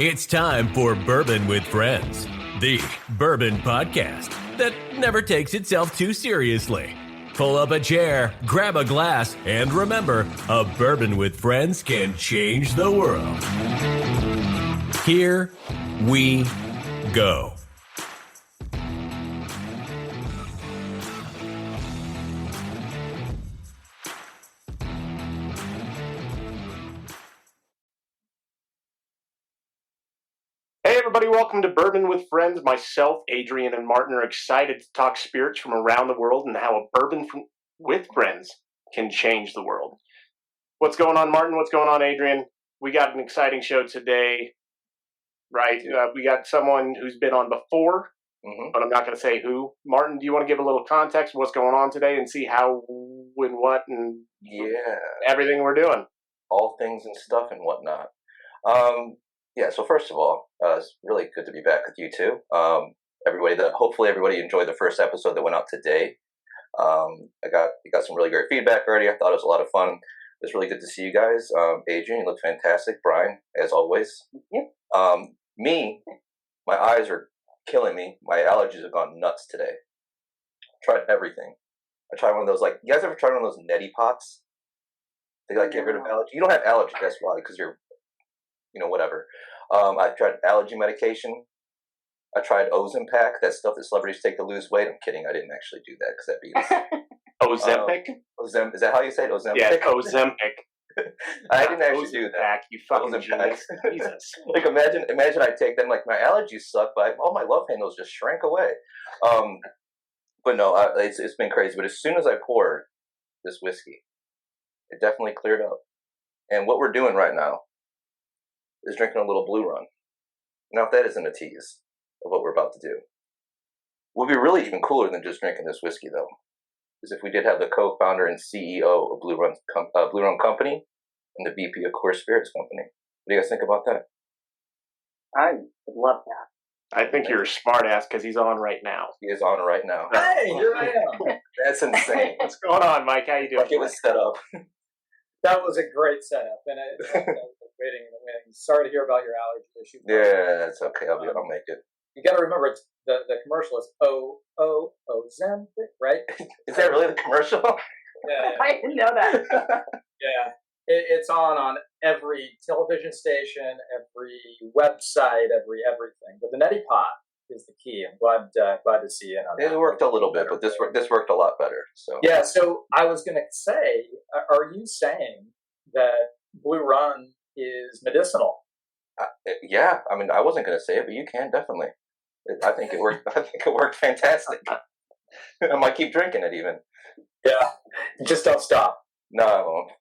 It's time for Bourbon with Friends, the bourbon podcast that never takes itself too seriously. Pull up a chair, grab a glass, and remember, a bourbon with friends can change the world. Here we go. Hey everybody, welcome to Bourbon with Friends. Myself, Adrian, and Martin are excited to talk spirits from around the world and how a bourbon with friends can change the world. What's going on, Martin? What's going on, Adrian? We got an exciting show today, right? We got someone who's been on before, but I'm not going to say who. Martin, do you want to give a little context of what's going on today and see how and what and everything we're doing? All things and stuff and whatnot. So first of all, it's really good to be back with you too. Hopefully everybody enjoyed the first episode that went out today. We got some really great feedback already. I thought it was a lot of fun. It was really good to see you guys. Adrian, you look fantastic. Brian, as always. Yep. Me, my eyes are killing me. My allergies have gone nuts today. Tried everything. I tried one of those, you guys ever tried one of those neti pots? They get rid of allergy. You don't have allergy, that's why, because you're whatever. I tried allergy medication. I tried Ozempic, that stuff that celebrities take to lose weight. I'm kidding. I didn't actually do that because that'd be Ozempic? Is that how you say it? Ozempic? Yeah, Ozempic. I didn't actually do that. You fucking genius. Jesus. Imagine I take them, my allergies suck, but all my love handles just shrank away. But no, it's been crazy. But as soon as I poured this whiskey, it definitely cleared up. And what we're doing right now is drinking a little Blue Run. Now, if that isn't a tease of what we're about to do, would be really even cooler than just drinking this whiskey, though, is if we did have the co-founder and CEO of Blue Run Company and the VP of Coors Spirits Company. What do you guys think about that? I would love that. I think you're a smart ass because he's on right now. He is on right now. Hey, here I am. That's insane. What's going on, Mike? How you doing? It was set up. That was a great setup, and I was waiting in the wings. Sorry to hear about your allergy issue. Yeah, it's okay. I'll make it. You got to remember, it's the commercial is Ozempic, right? Is that really the commercial? Yeah. I didn't know that. Yeah, it's on every television station, every website, everything. But the neti pot is the key. I'm glad to see it. It worked a little bit, but this worked a lot better. So yeah. So I was going to say, are you saying that Blue Run is medicinal? Yeah. I mean, I wasn't going to say it, but you can definitely. I think it worked. I think it worked fantastic. I might keep drinking it even. Yeah. Just don't stop. No, I won't.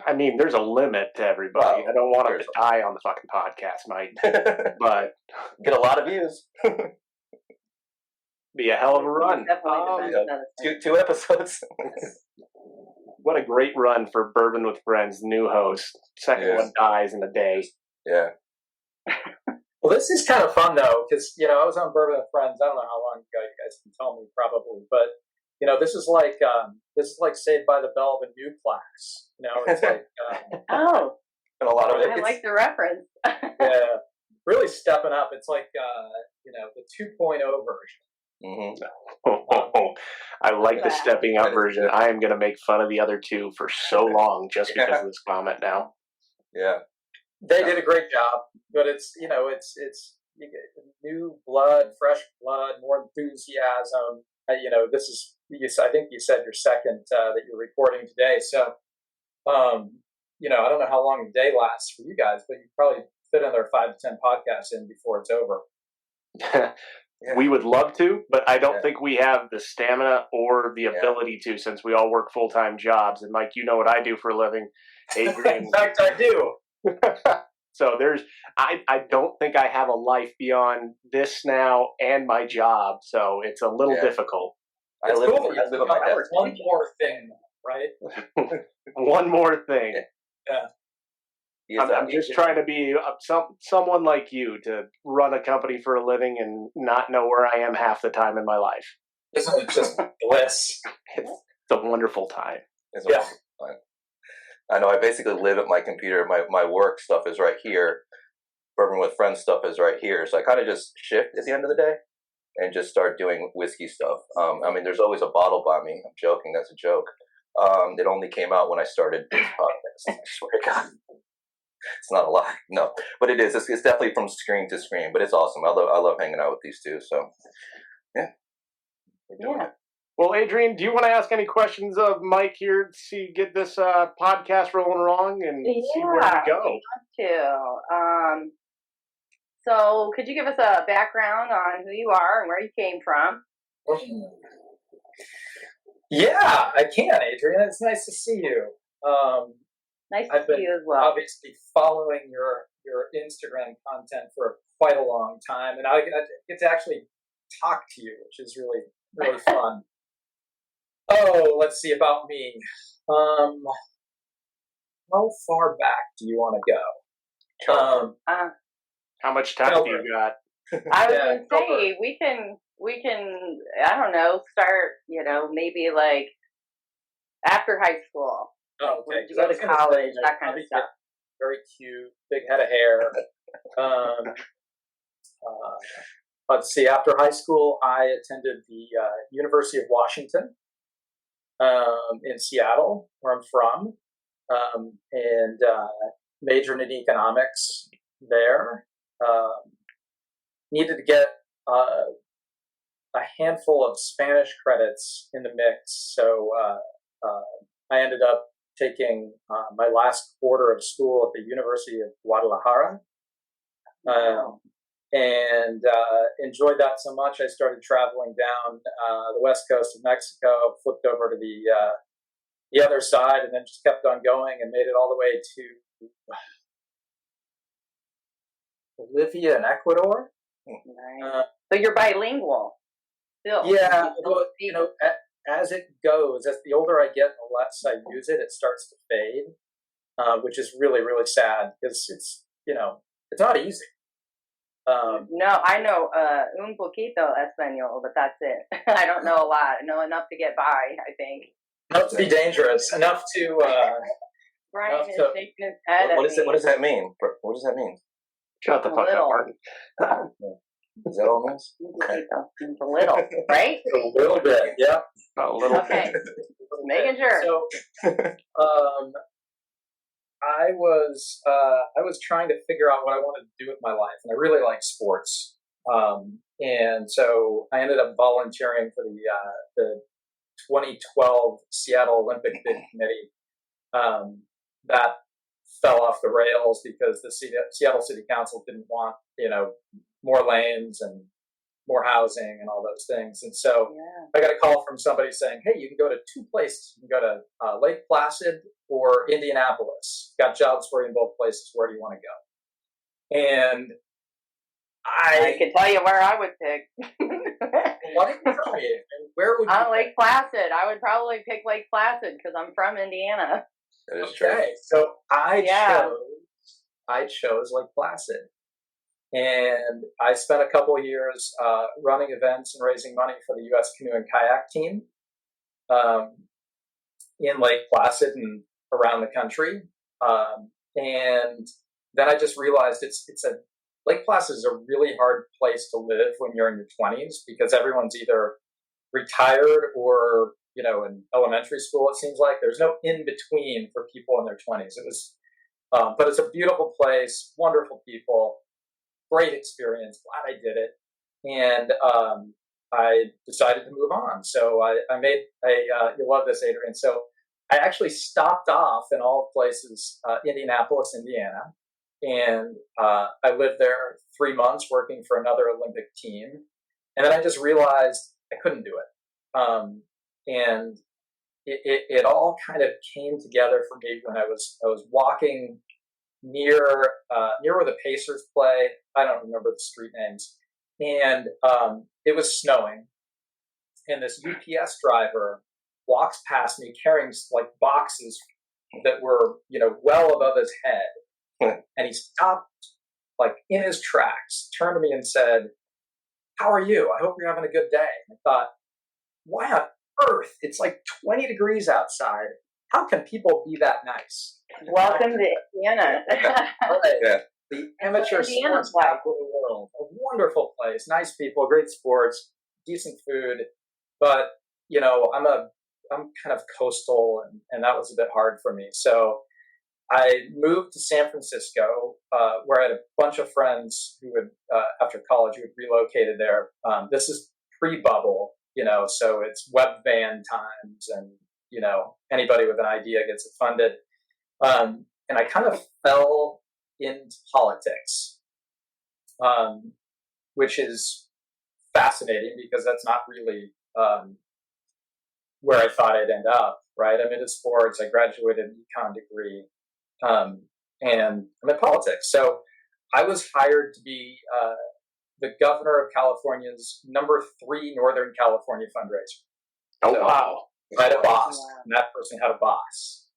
I mean, there's a limit to everybody. I don't want to die on the fucking podcast, Mike. But get a lot of views. Be a hell of a run. Two episodes. What a great run for Bourbon with Friends, new host. Second one dies in a day. Yeah. Well, this is kind of fun though, because I was on Bourbon with Friends. I don't know how long ago, you guys can tell me probably, but this is like Saved by the Bell of a new class. It's like Oh, and a lot of it. I like the reference. Yeah, really stepping up. It's like the 2.0 version. Mm-hmm. I like the stepping up version. I am going to make fun of the other two for so long just because of this comment now. Yeah, they did a great job, but it's you get new blood, fresh blood, more enthusiasm. This is. I think you said your second that you're recording today. So, I don't know how long a day lasts for you guys, but you probably fit another 5 to 10 podcasts in before it's over. Yeah. We would love to, but I don't think we have the stamina or the ability to, since we all work full-time jobs. And Mike, you know what I do for a living. Adrian. In fact, I do. So I don't think I have a life beyond this now and my job. So it's a little difficult. I live on my desk. One more thing, right? One more thing. Yeah. I'm just trying to be someone like you to run a company for a living and not know where I am half the time in my life. Isn't it just bliss? It's a wonderful time. It's a wonderful time. I know I basically live at my computer. My work stuff is right here. Bourbon with Friends stuff is right here. So I kind of just shift at the end of the day and just start doing whiskey stuff. I mean, there's always a bottle by me. I'm joking. That's a joke. It only came out when I started this podcast. I swear to God. It's not a lie. No, but it is. It's definitely from screen to screen, but it's awesome. I love hanging out with these two. So, yeah. We're doing it. Well, Adrian, do you want to ask any questions of Mike here to get this podcast rolling along and see where we go? To. So could you give us a background on who you are and where you came from? Yeah, I can, Adrian. It's nice to see you. Nice to see you as well. Obviously following your Instagram content for quite a long time, and I get to actually talk to you, which is really, really fun. Oh, let's see about me. How far back do you want to go? How much time do you got? I was going to say, we can, I don't know, start, maybe like after high school. Oh, okay. You go to college, that kind of stuff. Very cute, big head of hair. Let's see, after high school, I attended the University of Washington in Seattle, where I'm from, and majored in economics there. Needed to get a handful of Spanish credits in the mix, so I ended up taking my last quarter of school at the University of Guadalajara, and enjoyed that so much I started traveling down the west coast of Mexico, flipped over to the other side, and then just kept on going and made it all the way to Bolivia and Ecuador. Nice. So you're bilingual still. Yeah, well, as it goes, as the older I get, the less I use it. It starts to fade, which is really, really sad because it's not easy. No, I know un poquito español, but that's it. I don't know a lot. I know enough to get by, I think. Enough to be dangerous. Enough to. Brian is shaking his head. What does that mean? What does that mean? Shut the fuck up, Martin. Is that all it means? A little, right? A little bit, yeah. A little. Okay. Making sure. So, I was trying to figure out what I wanted to do with my life, and I really like sports. And so I ended up volunteering for the 2012 Seattle Olympic Bid Committee. That fell off the rails because the Seattle City Council didn't want, more lanes and more housing and all those things. And so I got a call from somebody saying, hey, you can go to two places. You can go to Lake Placid or Indianapolis. Got jobs for you in both places. Where do you want to go? And I can tell you where I would pick. Why didn't you tell me? And where would you Lake Placid. I would probably pick Lake Placid because I'm from Indiana. That is true. So I chose Lake Placid. And I spent a couple of years running events and raising money for the U.S. Canoe and Kayak team in Lake Placid and around the country. And then I just realized Lake Placid is a really hard place to live when you're in your 20s because everyone's either retired or in elementary school. It seems like there's no in between for people in their 20s. It was, but it's a beautiful place, wonderful people. Great experience. Glad I did it. And I decided to move on. So I made you'll love this, Adrian. So I actually stopped off in all places, Indianapolis, Indiana. And I lived there 3 months working for another Olympic team. And then I just realized I couldn't do it. And it all kind of came together for me when I was walking near where the Pacers play. I don't remember the street names. And it was snowing. And this UPS driver walks past me carrying like boxes that were, well above his head. And he stopped like in his tracks, turned to me and said, "How are you? I hope you're having a good day." And I thought, why on earth? It's like 20 degrees outside. how can people be that nice? Welcome to Indiana. Yeah. The amateur Indiana sports capital of the world. A wonderful place, nice people, great sports, decent food. But, you know, I'm kind of coastal, and that was a bit hard for me. So I moved to San Francisco, where I had a bunch of friends who had, after college, who had relocated there. This is pre-bubble, you know, so it's web van times, and, you know, anybody with an idea gets it funded. And I kind of fell into politics, which is fascinating because that's not really where I thought I'd end up, right? I'm into sports. I graduated an econ degree, and I'm in politics. So I was hired to be the governor of California's #3 Northern California fundraiser. Oh, So wow. I had a boss, and that person had a boss.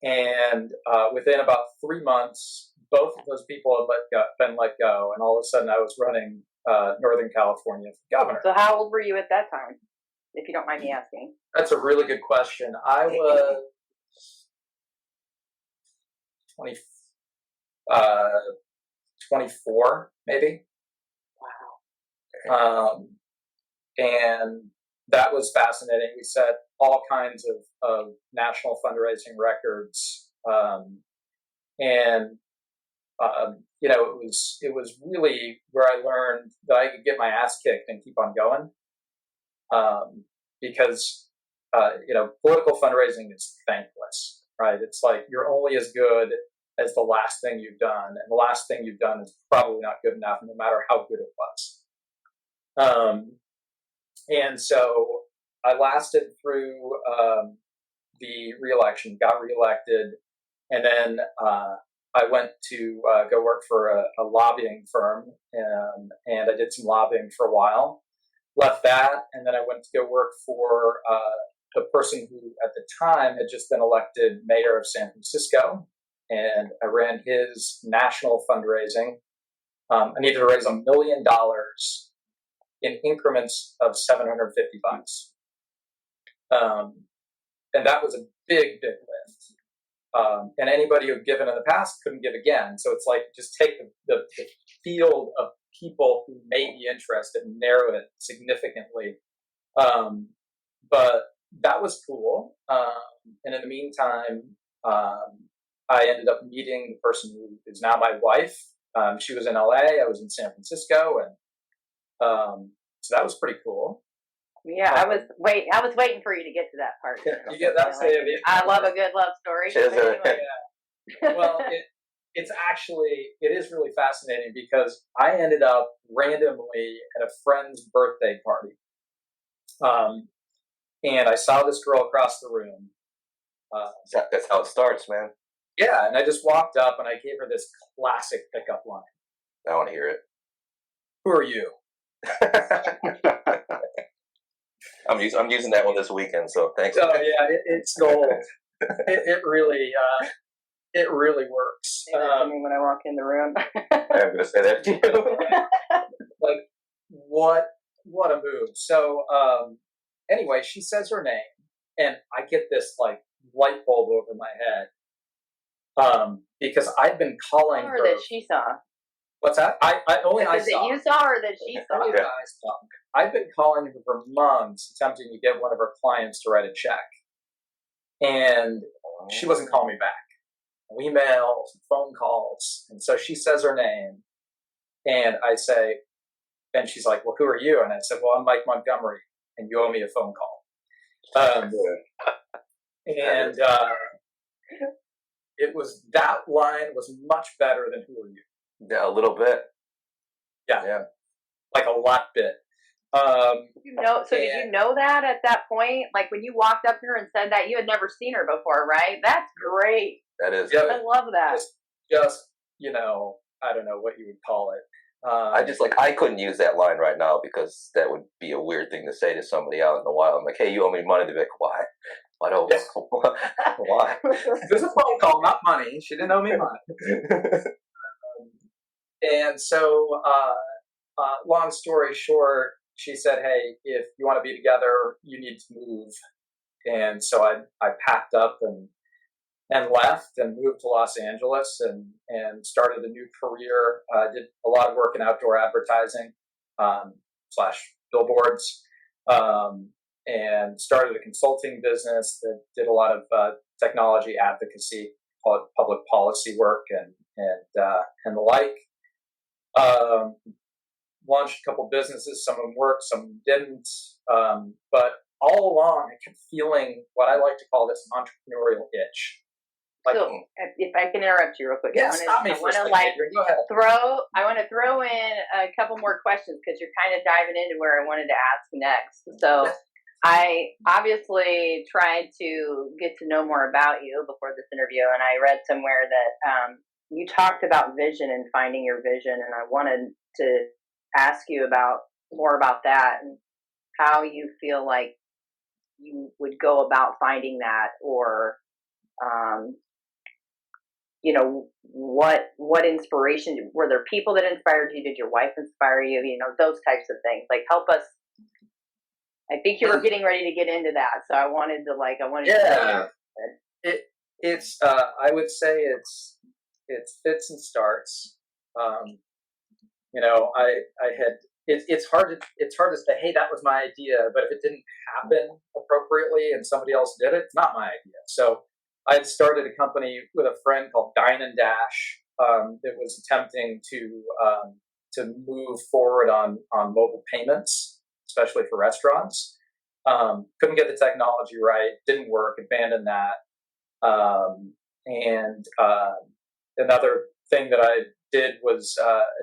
And within about 3 months, both of those people had been let go, and all of a sudden I was running Northern California for governor. So how old were you at that time, if you don't mind me asking? That's a really good question. I was 24, maybe. Wow. And that was fascinating. We set all kinds of national fundraising records. You know, it was really where I learned that I could get my ass kicked and keep on going. Because, you know, political fundraising is thankless, right? It's like you're only as good as the last thing you've done. And the last thing you've done is probably not good enough, no matter how good it was. And so I lasted through the re-election, got reelected, and then I went to go work for a lobbying firm, and I did some lobbying for a while. Left that, and then I went to go work for the person who, at the time, had just been elected mayor of San Francisco, and I ran his national fundraising. I needed to raise $1 million in increments of $750. And that was a big, big lift. And anybody who had given in the past couldn't give again. So it's like, just take the field of people who may be interested and narrow it significantly. But that was cool. And in the meantime, I ended up meeting the person who is now my wife. She was in LA, I was in San Francisco, and so that was pretty cool. Yeah, I was waiting for you to get to that part. You get that. I love a good love story. Anyway. Well, it is really fascinating because I ended up randomly at a friend's birthday party. And I saw this girl across the room. That's how it starts, man. Yeah, and I just walked up and I gave her this classic pickup line. I want to hear it. Who are you? I'm using that one this weekend, so thanks. Oh yeah, it's gold. it really works. Say that to me when I walk in the room. I'm going to say that to you. Like, what a move. So anyway, she says her name, and I get this like light bulb over my head because I've been calling her. That she saw. What's that? I saw. That you saw or that she saw? Yeah. I saw. I've been calling her for months, attempting to get one of her clients to write a check, and she wasn't calling me back. Emails, phone calls, and so she says her name, and I say, and she's like, "Well, who are you?" And I said, "Well, I'm Mike Montgomery, and you owe me a phone call." And it was, that line was much better than "Who are you?" Yeah, a little bit. Yeah, like a lot bit. Did you know that at that point? Like when you walked up to her and said that, you had never seen her before, right? That's great. That is. Yeah, I love that. Just, you know, I don't know what you would call it. I couldn't use that line right now because that would be a weird thing to say to somebody out in the wild. I'm like, "Hey, you owe me money." They'd be like, "Why? Why?" It was a phone call, not money. She didn't owe me money. And so, long story short, she said, "Hey, if you want to be together, you need to move." And so I packed up and left and moved to Los Angeles and started a new career. Did a lot of work in outdoor advertising slash billboards, and started a consulting business that did a lot of technology advocacy, public policy work, and the like. Launched a couple businesses. Some of them worked, some of them didn't. But all along, I kept feeling what I like to call this entrepreneurial itch. Like, so, if I can interrupt you real quick, yeah, I want to throw in a couple more questions because you're kind of diving into where I wanted to ask next. So, I obviously tried to get to know more about you before this interview, and I read somewhere that you talked about vision and finding your vision, and I wanted to ask you more about that and how you feel like you would go about finding that, or what inspiration, were there people that inspired you? Did your wife inspire you? Those types of things. Like, help us. I think you were getting ready to get into that, so I wanted to. It's I would say it's fits and starts. It's hard to say, hey, that was my idea, but if it didn't happen appropriately and somebody else did it, it's not my idea. So I had started a company with a friend called Dine and Dash that was attempting to move forward on mobile payments, especially for restaurants. Couldn't get the technology right, didn't work, abandoned that. And another thing that I did was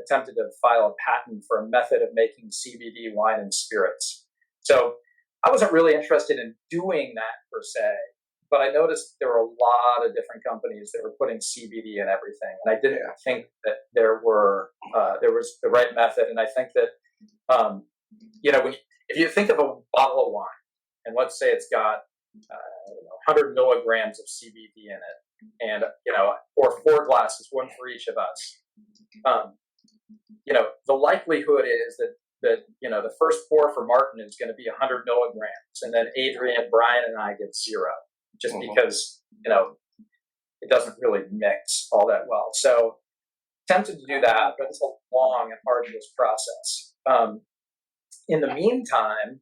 attempted to file a patent for a method of making CBD wine and spirits. So I wasn't really interested in doing that per se, but I noticed there were a lot of different companies that were putting CBD in everything, and I didn't think that there was the right method. And I think that if you think of a bottle of wine, and let's say it's got 100 milligrams of CBD in it, and or 4 glasses, one for each of us. The likelihood is that the first pour for Martin is going to be 100 milligrams, and then Adrian, Brian, and I get 0, just because it doesn't really mix all that well. So attempted to do that, but it's a long and arduous process. In the meantime,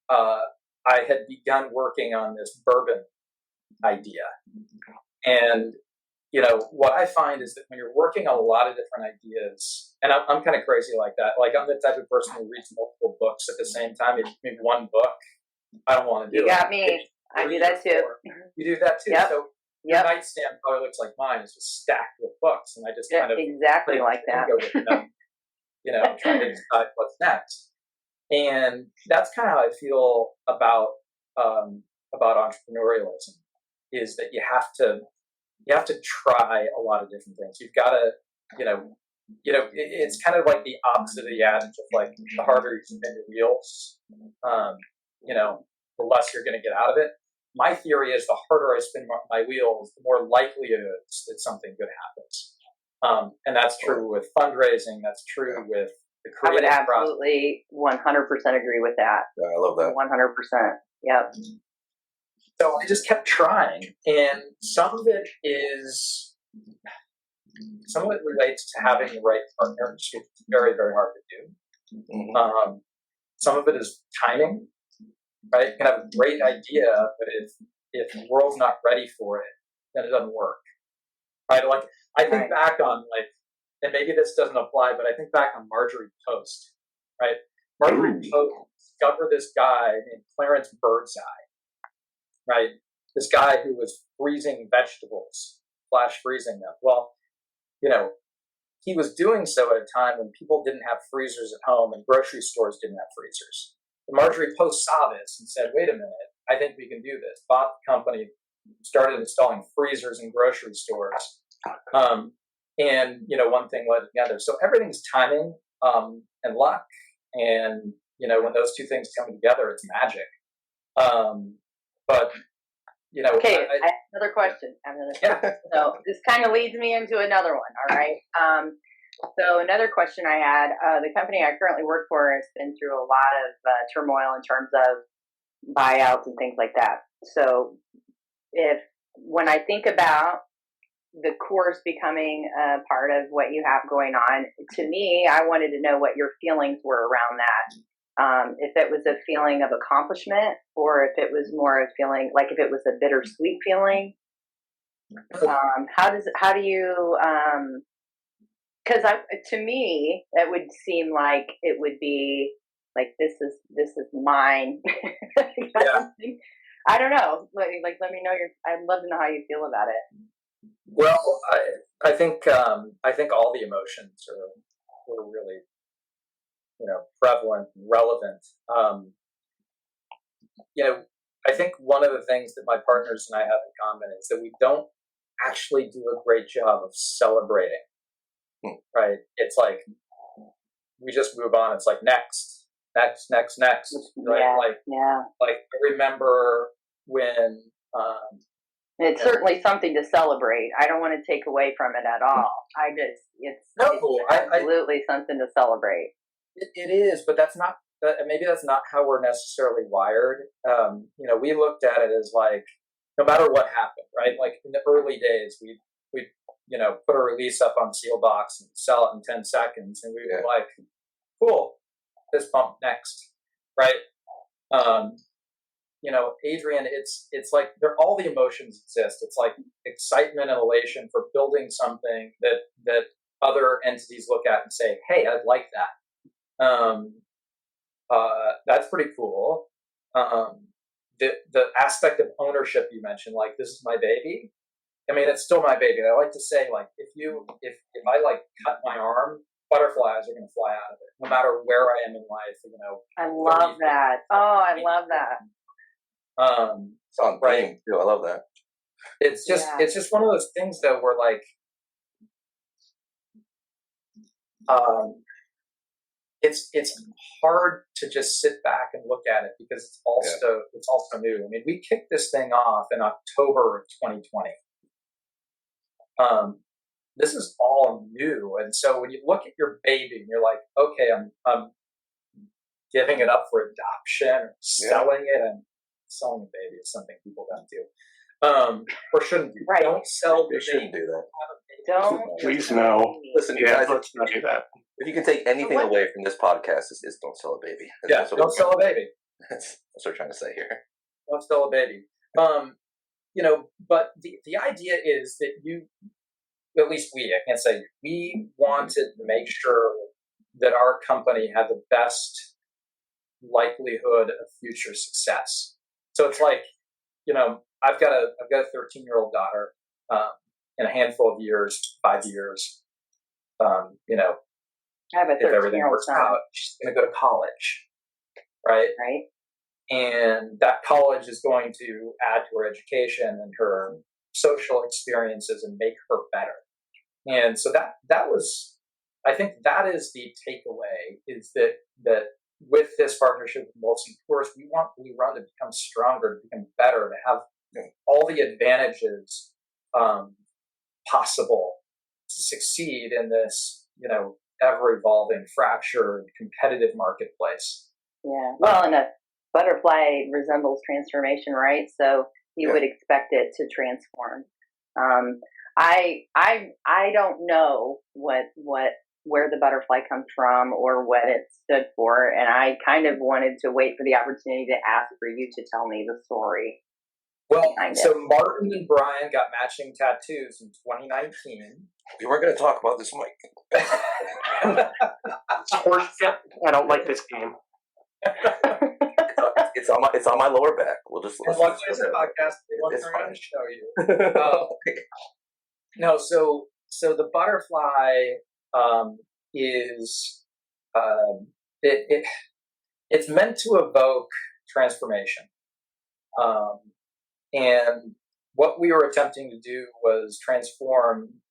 I had begun working on this bourbon idea, and what I find is that when you're working on a lot of different ideas, and I'm kind of crazy like that. Like, I'm the type of person who reads multiple books at the same time. If you give me one book, I don't want to do it. You got me. I do that too. You do that too. Yep. So your nightstand probably looks like mine. It's just stacked with books, and I just kind of exactly like that. Trying to decide what's next. And that's kind of how I feel about entrepreneurialism, is that you have to try a lot of different things. You've got to, it's kind of like the opposite of the adage of, like, the harder you spin your wheels, the less you're going to get out of it. My theory is the harder I spin my wheels, the more likely it is that something good happens. And that's true with fundraising. That's true with the creative process. I would absolutely 100% agree with that. Yeah, I love that. 100%. Yep. So I just kept trying, and some of it relates to having the right partner, which is very, very hard to do. Mm-hmm. Some of it is timing, right? You can have a great idea, but if the world's not ready for it, then it doesn't work, right? Like, I think back on, and maybe this doesn't apply, but I think back on Marjorie Post, right? Marjorie Post discovered this guy named Clarence Birdseye, right? This guy who was freezing vegetables, flash freezing them. Well, he was doing so at a time when people didn't have freezers at home and grocery stores didn't have freezers. And Marjorie Post saw this and said, wait a minute, I think we can do this. Bought the company, started installing freezers in grocery stores. And, one thing led to the other. So everything's timing and luck. And, when those two things come together, it's magic. But, okay, I have another question. So this kind of leads me into another one, all right? So another question I had, the company I currently work for has been through a lot of turmoil in terms of buyouts and things like that. So when I think about the Coors becoming a part of what you have going on, to me, I wanted to know what your feelings were around that. If it was a feeling of accomplishment, or if it was more a feeling, like if it was a bittersweet feeling. How do you, because to me, it would seem like it would be like, this is mine. Yeah. I don't know. Like, let me know I'd love to know how you feel about it. Well, I think all the emotions were really, prevalent, and relevant. I think one of the things that my partners and I have in common is that we don't actually do a great job of celebrating. Right? It's like we just move on. It's like next. Right? Yeah. Like I remember when. It's certainly something to celebrate. I don't want to take away from it at all. It's absolutely something to celebrate. It is, but maybe that's not how we're necessarily wired. We looked at it as like, no matter what happened, right? Like in the early days, we put a release up on Sealbox and sell it in 10 seconds, and we were like, cool, fist bump next, right? Adrian, it's like all the emotions exist. It's like excitement and elation for building something that other entities look at and say, hey, I'd like that. That's pretty cool. The aspect of ownership you mentioned, like, this is my baby. I mean, it's still my baby. I like to say, like, if I like cut my arm, butterflies are going to fly out of it, no matter where I am in life. I love that. Oh, I love that. It's on theme too. I love that. It's just one of those things that we're like, it's hard to just sit back and look at it because it's also new. I mean, we kicked this thing off in October of 2020. This is all new, and so when you look at your baby and you're like, okay, I'm giving it up for adoption or selling it, and selling a baby is something people don't do, or shouldn't do. Right. Don't sell the You shouldn't baby. do that. Don't. Please no. Listen, you guys, let's not do that. if you can take anything away from this podcast, is don't sell a baby. Don't sell a baby. That's what we're trying to say here. Don't sell a baby. But the idea is that at least I can't say we wanted to make sure that our company had the best likelihood of future success. So it's like, I've got a 13-year-old daughter. In a handful of years, 5 years, I have a 13-year-old if everything works out, she's going to go to college, right? Right. And that college is going to add to her education and her social experiences and make her better. And so that was, I think that is the takeaway, is that with this partnership with Molson Coors, we run to become stronger, to become better, to have all the advantages possible to succeed in this, ever-evolving, fractured, competitive marketplace. Yeah. Well, and a butterfly resembles transformation, right? So you would expect it to transform. I don't know where the butterfly comes from or what it stood for, and I kind of wanted to wait for the opportunity to ask for you to tell me the story. Well, so Martin and Brian got matching tattoos in 2019. We weren't going to talk about this, Mike. It's horseshit. I don't like this game. It's on my lower back. We'll just watch this podcast. We'll turn around and show you. No, so the butterfly is it's meant to evoke transformation. And what we were attempting to do was transform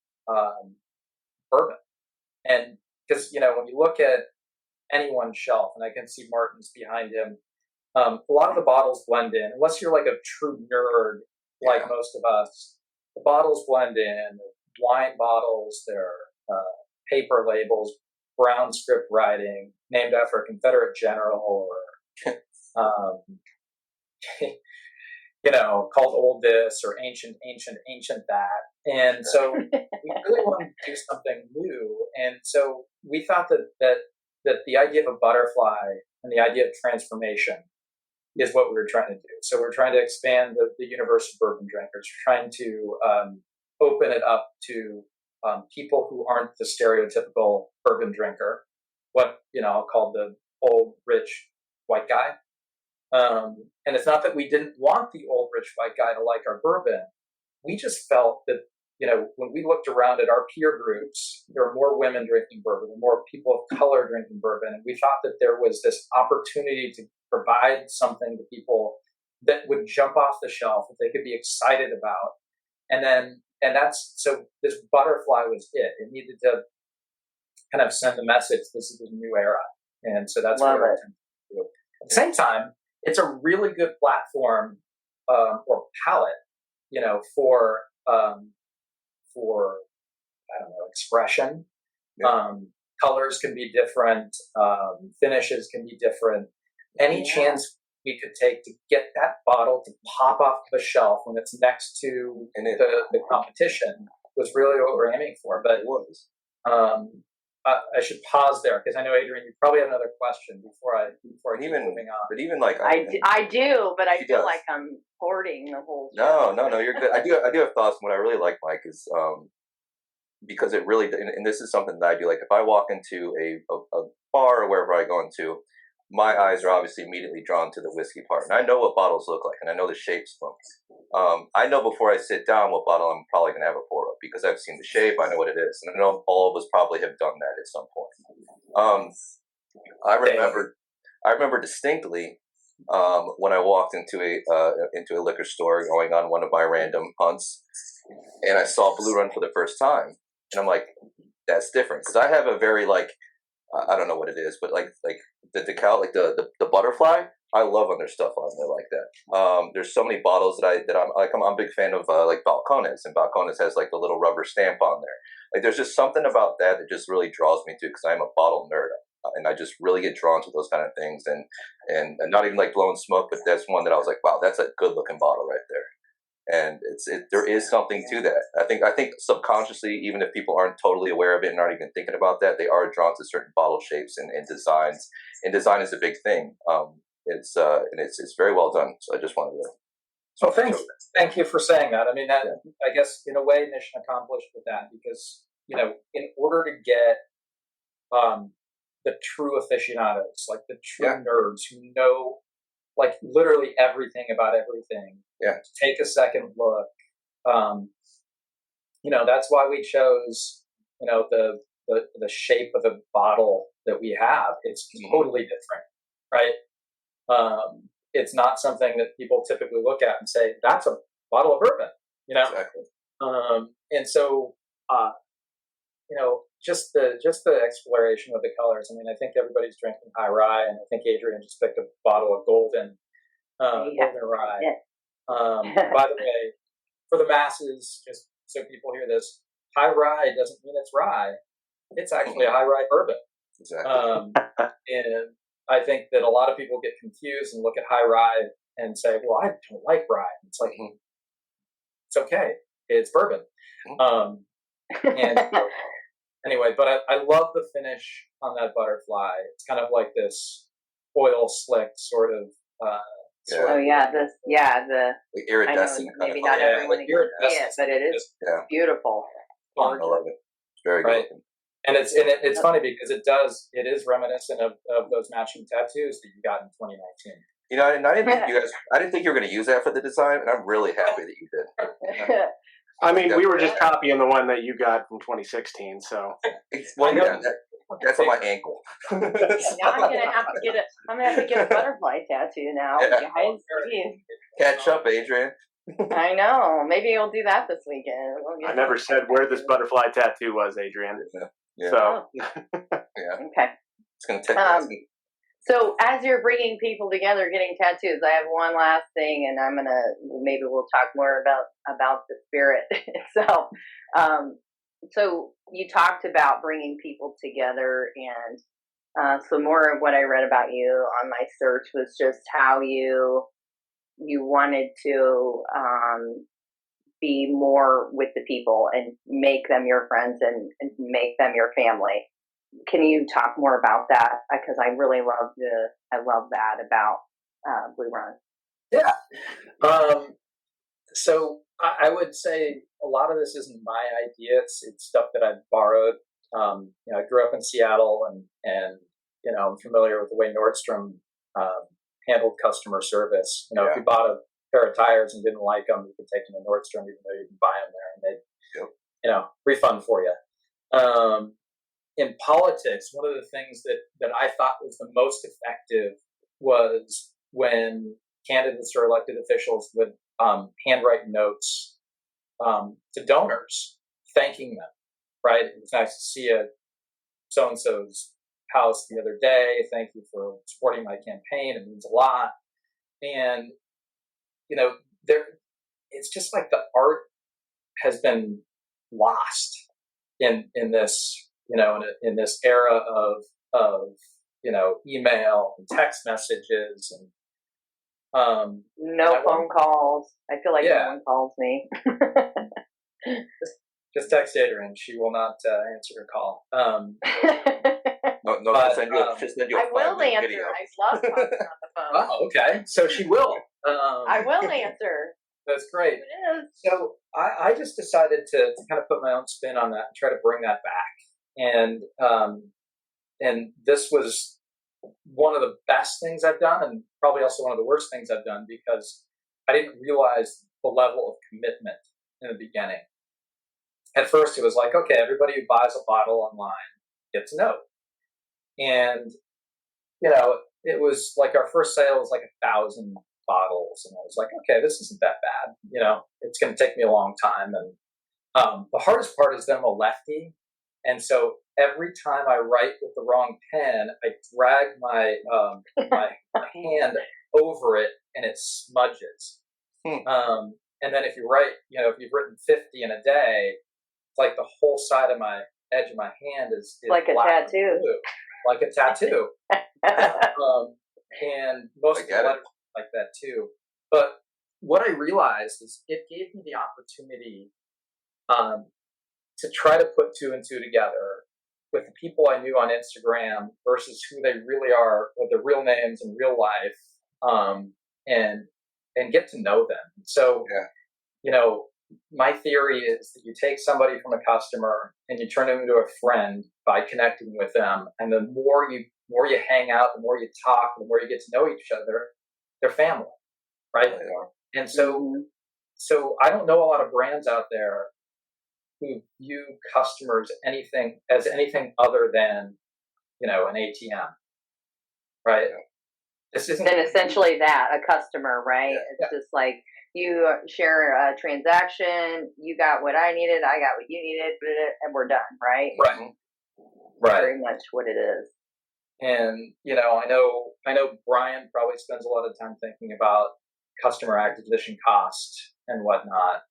bourbon. And because, when you look at anyone's shelf, and I can see Martin's behind him, a lot of the bottles blend in. Unless you're like a true nerd like most of us, the bottles blend in. Wine bottles, they're paper labels, brown script writing, named after a Confederate general, or called old this or ancient that. And so we really wanted to do something new. And so we thought that the idea of a butterfly and the idea of transformation is what we were trying to do. So we're trying to expand the universe of bourbon drinkers, trying to open it up to people who aren't the stereotypical bourbon drinker, what I'll call the old rich white guy. And it's not that we didn't want the old rich white guy to like our bourbon. We just felt that, when we looked around at our peer groups, there were more women drinking bourbon, more people of color drinking bourbon. And we thought that there was this opportunity to provide something to people that would jump off the shelf, that they could be excited about. So this butterfly was it. It needed to kind of send the message, this is a new era. And so that's what we're attempting to do. At the same time, it's a really good platform or palette, for expression. Yeah. Colors can be different, finishes can be different. Any chance we could take to get that bottle to pop off the shelf when it's next to the competition was really what we're aiming for. But it was. I should pause there because I know, Adrian, you probably have another question before I keep moving on. But even I do, but I feel like I'm hoarding the whole. No, you're good. I do have thoughts. What I really like, Mike, is because it really, and this is something that I do. Like if I walk into a bar or wherever I go into, my eyes are obviously immediately drawn to the whiskey part, and I know what bottles look like, and I know the shapes of them. I know before I sit down what bottle I'm probably going to have a pour of because I've seen the shape, I know what it is, and I know all of us probably have done that at some point. I remember distinctly when I walked into a liquor store going on one of my random hunts, and I saw Blue Run for the first time, and I'm like, that's different because I have a very I don't know what it is, but like the decal, like the butterfly, I love when there's stuff on there like that. There's so many bottles that I'm a big fan of, like Balcones, and Balcones has like the little rubber stamp on there. Like there's just something about that just really draws me to because I'm a bottle nerd, and I just really get drawn to those kind of things. And not even like blowing smoke, but that's one that I was like, wow, that's a good looking bottle right there. And there is something to that. I think subconsciously, even if people aren't totally aware of it and aren't even thinking about that, they are drawn to certain bottle shapes and designs. And design is a big thing. It's very well done. So I just wanted to. So thank you for saying that. I mean, that I guess in a way, mission accomplished with that because in order to get the true aficionados, like the true nerds who know like literally everything about everything. Yeah. To take a second look. That's why we chose, the shape of the bottle that we have. It's totally different, right? It's not something that people typically look at and say, that's a bottle of bourbon, Exactly. And so, just the exploration of the colors. I mean, I think everybody's drinking high rye, and I think Adrian just picked a bottle of golden rye. Yeah. By the way, for the masses, just so people hear this, high rye doesn't mean it's rye. It's actually a high rye bourbon. Exactly. And I think that a lot of people get confused and look at high rye and say, well, I don't like rye. It's like, it's okay. It's bourbon. And anyway, but I love the finish on that butterfly. It's kind of like this oil slick sort of. The iridescent. I know, maybe not everyone can see it, but it is beautiful. I love it. It's very good. And it's funny because it is reminiscent of those matching tattoos that you got in 2019. And I didn't think you were going to use that for the design, and I'm really happy that you did. I mean, we were just copying the one that you got from 2016, so. That's on my ankle. Now I'm gonna have to get a butterfly tattoo now, guys. Catch up, Adrian. I know. Maybe you'll do that this weekend. I never said where this butterfly tattoo was, Adrian. Yeah. So. Okay. It's gonna take me. So as you're bringing people together, getting tattoos, I have one last thing, and maybe we'll talk more about the spirit itself. So you talked about bringing people together, and so more of what I read about you on my search was just how you you wanted to be more with the people and make them your friends and make them your family. Can you talk more about that? Because I really love that about Blue Run. Yeah. So I would say a lot of this isn't my idea. It's stuff that I've borrowed. I grew up in Seattle, and I'm familiar with the way Nordstrom handled customer service. If you bought a pair of tires and didn't like them, you could take them to Nordstrom even though you didn't buy them there, and they'd refund for you. In politics, one of the things that I thought was the most effective was when candidates or elected officials would handwrite notes to donors, thanking them. Right? It was nice to see a so-and-so's house the other day. Thank you for supporting my campaign. It means a lot. And it's just like the art has been lost in this in this era of email and text messages and no phone calls. I feel like no one calls me. Just text Adrian. She will not answer your call. No, but, send you I will answer. video. I love talking on the phone. Oh, okay. So she will. I will answer. That's great. It is. So I just decided to kind of put my own spin on that and try to bring that back. And this was one of the best things I've done, and probably also one of the worst things I've done, because I didn't realize the level of commitment in the beginning. At first, it was like, okay, everybody who buys a bottle online gets a note. And, it was like our first sale was like 1,000 bottles. And I was like, okay, this isn't that bad. It's going to take me a long time. And the hardest part is that I'm a lefty. And so every time I write with the wrong pen, I drag my hand over it and it smudges. And then if you write, if you've written 50 in a day, it's like the whole side of my edge of my hand is like a tattoo. Like a tattoo. And most of the letters are like that too. But what I realized is it gave me the opportunity to try to put two and two together with the people I knew on Instagram versus who they really are, with their real names in real life, and get to know them. So, my theory is that you take somebody from a customer and you turn them into a friend by connecting with them. And the more you hang out, the more you talk, the more you get to know each other, they're family, right? And so I don't know a lot of brands out there who view customers as anything other than, an ATM, right? This isn't essentially that, a customer, right? It's just like you share a transaction, you got what I needed, I got what you needed, and we're done, right? Right. Very much what it is. And, I know Brian probably spends a lot of time thinking about customer acquisition cost and whatnot.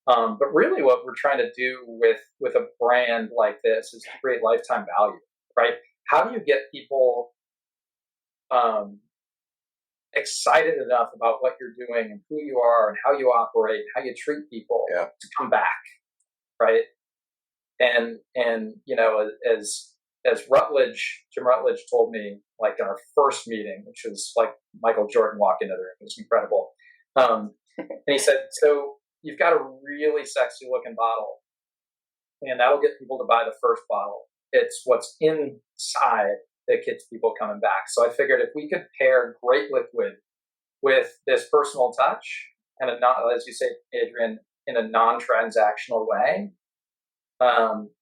But really what we're trying to do with a brand like this is to create lifetime value, right? How do you get people excited enough about what you're doing and who you are and how you operate, how you treat people to come back, right? And as Jim Rutledge told me, like in our first meeting, which was like Michael Jordan walked into the room, it was incredible. And he said, so you've got a really sexy looking bottle, and that'll get people to buy the first bottle. It's what's inside that gets people coming back. So I figured if we could pair great liquid with this personal touch and as you say, Adrian, in a non-transactional way,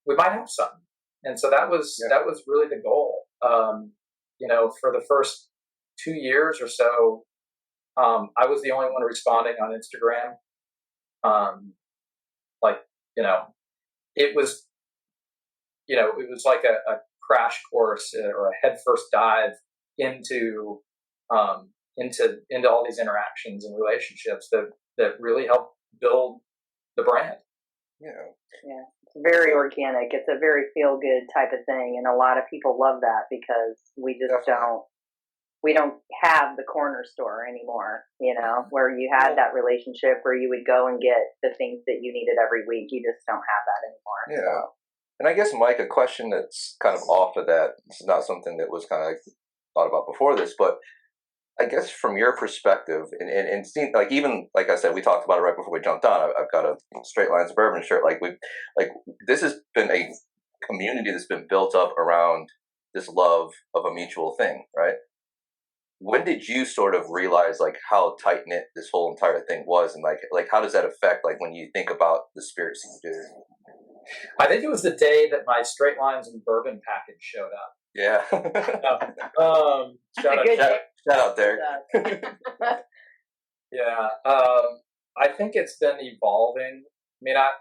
we might have something. And so that was really the goal. For the first 2 years or so, I was the only one responding on Instagram. It was like a crash course or a headfirst dive into all these interactions and relationships that really help build the brand. Yeah, it's very organic. It's a very feel good type of thing, and a lot of people love that because we we don't have the corner store anymore, where you had that relationship where you would go and get the things that you needed every week. You just don't have that anymore. Yeah. So. And I guess, Mike, a question that's kind of off of that, this is not something that was kind of thought about before this, but I guess from your perspective, and seeing, like, even like I said, we talked about it right before we jumped on. I've got a Straight Lines Bourbon shirt. This has been a community that's been built up around this love of a mutual thing, right? When did you sort of realize like how tight knit this whole entire thing was, and like how does that affect like when you think about the spirits you do? I think it was the day that my Straight Lines and Bourbon package showed up. Yeah. Shout out, Derek. Yeah. I think it's been evolving. I mean, I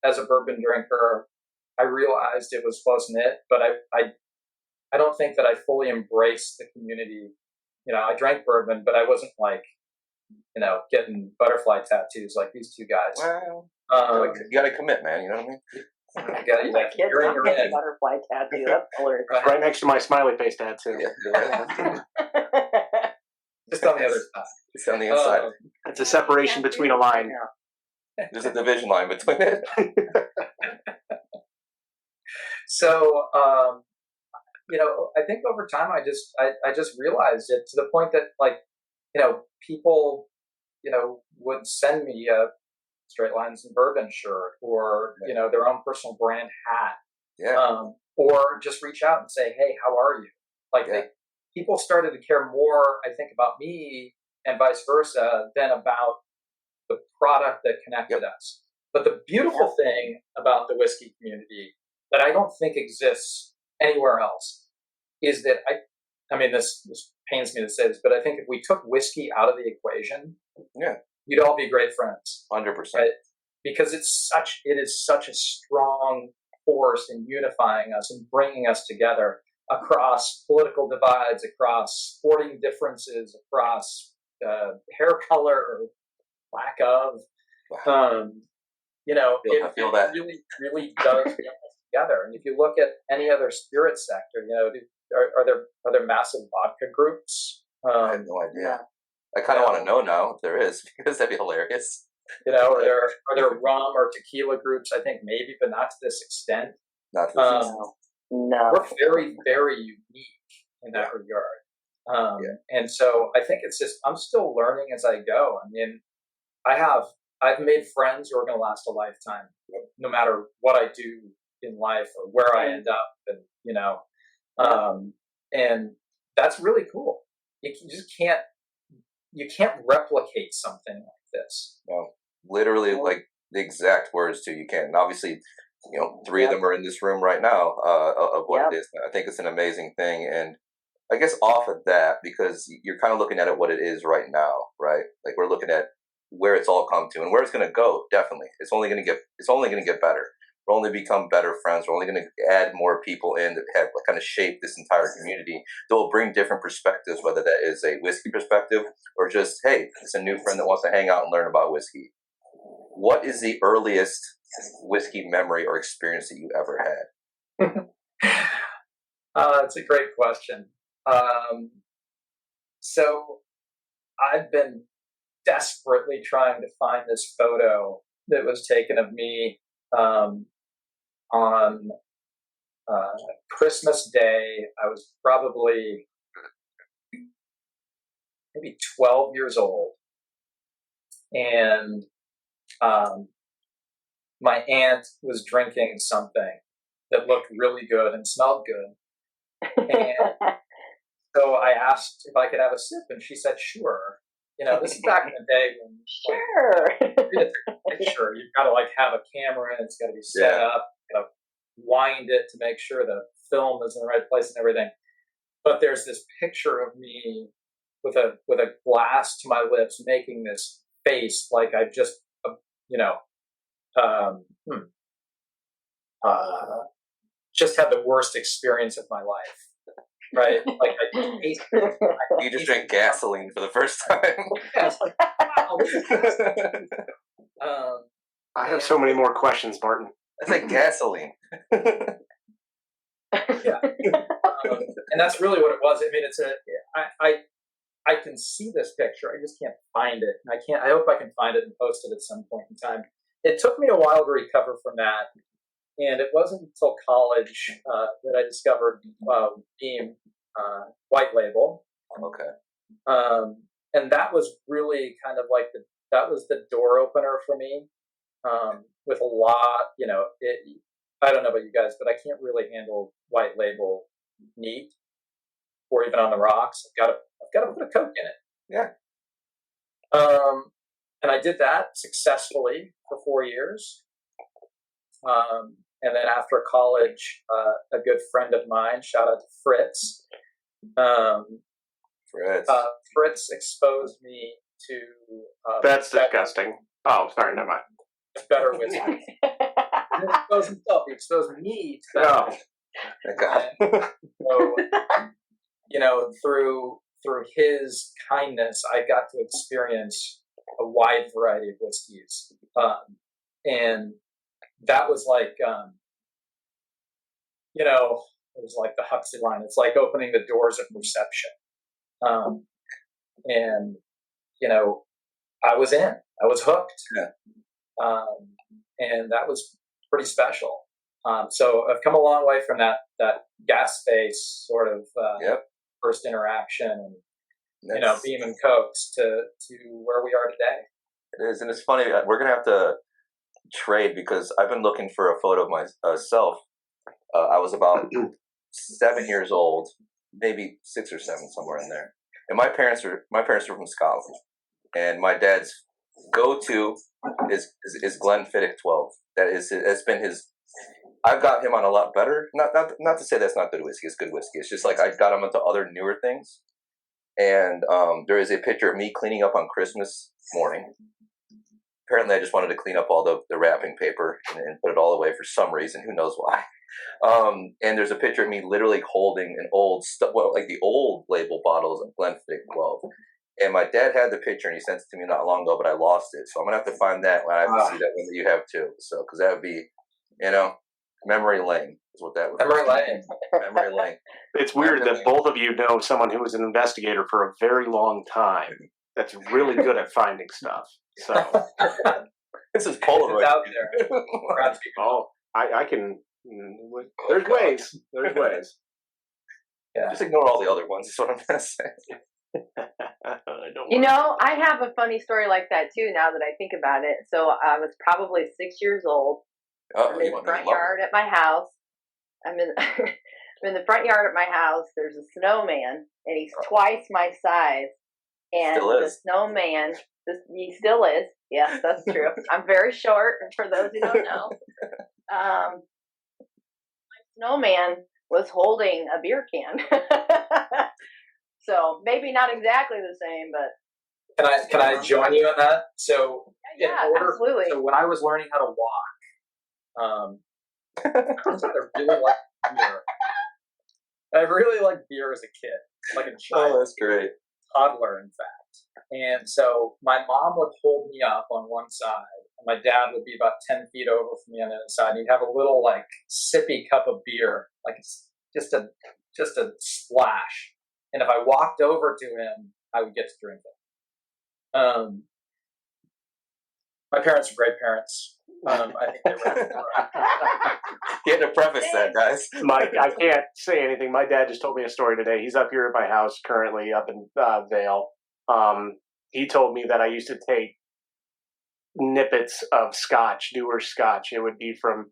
as a bourbon drinker, I realized it was close knit, but I don't think that I fully embraced the community. I drank bourbon, but I wasn't like, getting butterfly tattoos like these two guys. Well, you got to commit, man. You know what I mean? My kids don't get a butterfly tattoo. That's hilarious. Right next to my smiley face tattoo. Yeah. Just on the other side. It's on the inside. It's a separation between a line. There's a division line between it. So, I think over time I just realized it to the point that people, would send me a Straight Lines and Bourbon shirt or, their own personal brand hat. Yeah. Or just reach out and say, hey, how are you? People started to care more, I think, about me and vice versa than about the product that connected us. But the beautiful thing about the whiskey community that I don't think exists anywhere else is that I mean, this pains me to say this, but I think if we took whiskey out of the equation, we'd all be great friends. 100%. Right? Because it is such a strong force in unifying us and bringing us together across political divides, across sporting differences, across hair color or lack of. I feel that. Really, really does get us together. And if you look at any other spirit sector, are there massive vodka groups? I have no idea. I kind of want to know now if there is, because that'd be hilarious. Are there rum or tequila groups? I think maybe, but not to this extent. Not to this extent. No. We're very, very unique in that regard. And so I think it's just, I'm still learning as I go. I mean, I've made friends who are going to last a lifetime, no matter what I do in life or where I end up. And, and that's really cool. You just can't replicate something like this. No, literally like the exact words too. You can't. And obviously, three of them are in this room right now of what it is. I think it's an amazing thing. And I guess off of that, because you're kind of looking at it what it is right now, right? Like we're looking at where it's all come to and where it's going to go. Definitely, it's only going to get better. We'll only become better friends. We're only going to add more people in that have kind of shaped this entire community. They'll bring different perspectives, whether that is a whiskey perspective or just, hey, it's a new friend that wants to hang out and learn about whiskey. What is the earliest whiskey memory or experience that you ever had? That's a great question. So I've been desperately trying to find this photo that was taken of me on Christmas Day. I was probably maybe 12 years old, and my aunt was drinking something that looked really good and smelled good. And so I asked if I could have a sip, and she said, sure. This is back in the day when sure, you've got to have a camera and it's got to be set up, got to wind it to make sure the film is in the right place and everything. But there's this picture of me with a glass to my lips, making this face like I've just just had the worst experience of my life. Right? Like you just drank gasoline for the first time. I have so many more questions, Martin. That's like gasoline. And that's really what it was. I mean, I can see this picture. I just can't find it. I hope I can find it and post it at some point in time. It took me a while to recover from that. And it wasn't until college that I discovered Beam White Label. Okay. And that was really kind of like that was the door opener for me. With a lot, I don't know about you guys, but I can't really handle White Label neat or even on the rocks. I've got to put a Coke in it. Yeah. And I did that successfully for 4 years. And then after college, a good friend of mine, shout out to Fritz. Fritz exposed me to. That's disgusting. Oh, sorry, never mind. Better whiskey. He exposed himself. He exposed me to better. Thank God. So, through his kindness, I got to experience a wide variety of whiskeys, and that was like, it was like the Huxley line. It's like opening the doors of perception, and I was in. I was hooked. Yeah. And that was pretty special. So I've come a long way from that gas face sort of first interaction and Beam and Cokes to where we are today. It is, and it's funny. We're gonna have to trade because I've been looking for a photo of myself. I was about 7 years old, maybe 6 or 7, somewhere in there. And my parents are from Scotland, and my dad's go-to is Glenfiddich 12. It's been his. I've got him on a lot better. Not to say that's not good whiskey. It's good whiskey. It's just like I got him into other newer things. And there is a picture of me cleaning up on Christmas morning. Apparently, I just wanted to clean up all the wrapping paper and put it all away for some reason. Who knows why? And there's a picture of me literally holding an old like the old label bottles of Glenfiddich 12. And my dad had the picture, and he sent it to me not long ago, but I lost it. So I'm going to have to find that when I have to see that one that you have too. So, because that would be, memory lane is what that would be. Memory lane. It's weird that both of you know someone who was an investigator for a very long time that's really good at finding stuff. So this is Polaroid. It's out there. Oh, I can. There's ways. There's ways. Yeah. Just ignore all the other ones. Is what I'm going to say. I have a funny story like that too, now that I think about it. So I was probably 6 years old. I'm in the front yard at my house. I'm in the front yard at my house. There's a snowman, and he's twice my size. And the snowman, he still is. Yes, that's true. I'm very short, for those who don't know. My snowman was holding a beer can. So maybe not exactly the same, but can I join you on that? So absolutely. So when I was learning how to walk, I really liked beer as a kid, like a child. Oh, that's great. Toddler, in fact. And so my mom would hold me up on one side, and my dad would be about 10 feet over from me on the other side. And he'd have a little like sippy cup of beer, like it's just a splash. And if I walked over to him, I would get to drink it. My parents are great parents. I think they were. You had to preface that, guys. Mike, I can't say anything. My dad just told me a story today. He's up here at my house currently, up in Vale. He told me that I used to take nippets of scotch, Dewar's scotch. It would be from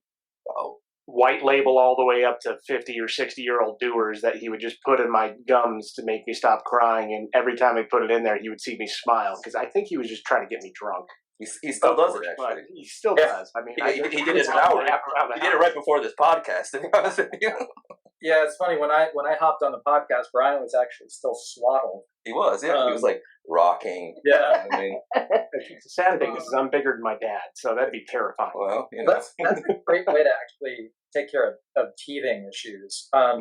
White Label all the way up to 50 or 60-year-old Dewar's that he would just put in my gums to make me stop crying. And every time I put it in there, he would see me smile because I think he was just trying to get me drunk. He still does it, actually. He still does. I mean, he did it an hour. He did it right before this podcast, to be honest with you. Yeah, it's funny. When I hopped on the podcast, Brian was actually still swaddled. He was, yeah. He was like rocking. Yeah. I mean, the sad thing is I'm bigger than my dad, so that'd be terrifying. Well, that's a great way to actually take care of teething issues. I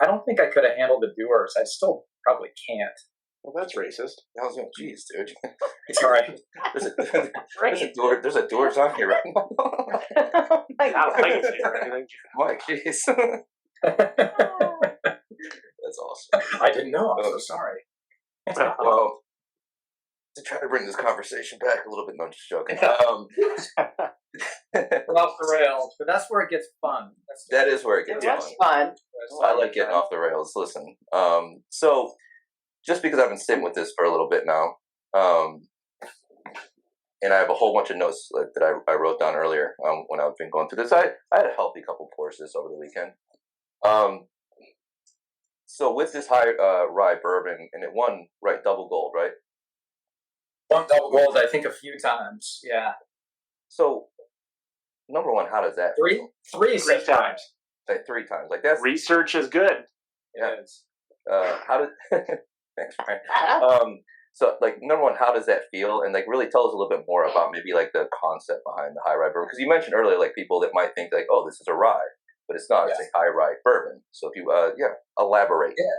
don't think I could have handled the Dewar's. I still probably can't. Well, that's racist. Jeez, dude. It's all right. There's a Dewar's on here right now. Not a legacy or anything. Mike, jeez. That's awesome. I didn't know. I'm so sorry. Well, to try to bring this conversation back a little bit, no, I'm just joking. We're off the rails, but that's where it gets fun. That is where it gets It was fun. I like getting off the rails. Listen, so just because I've been sitting with this for a little bit now, and I have a whole bunch of notes that I wrote down earlier when I've been going through this. I had a healthy couple pours this over the weekend. So with this high rye bourbon, and it won double gold, right? Won double gold, I think, a few times. Yeah. So, number one, how does that feel? Three times. Like 3 times. Like that's research is good. Yeah. How did? Thanks, Brian. So, like, number one, how does that feel? And like, really tell us a little bit more about maybe like the concept behind the high rye bourbon, because you mentioned earlier, like people that might think like, oh, this is a rye, but it's not. It's a high rye bourbon. So if you, elaborate. Yeah.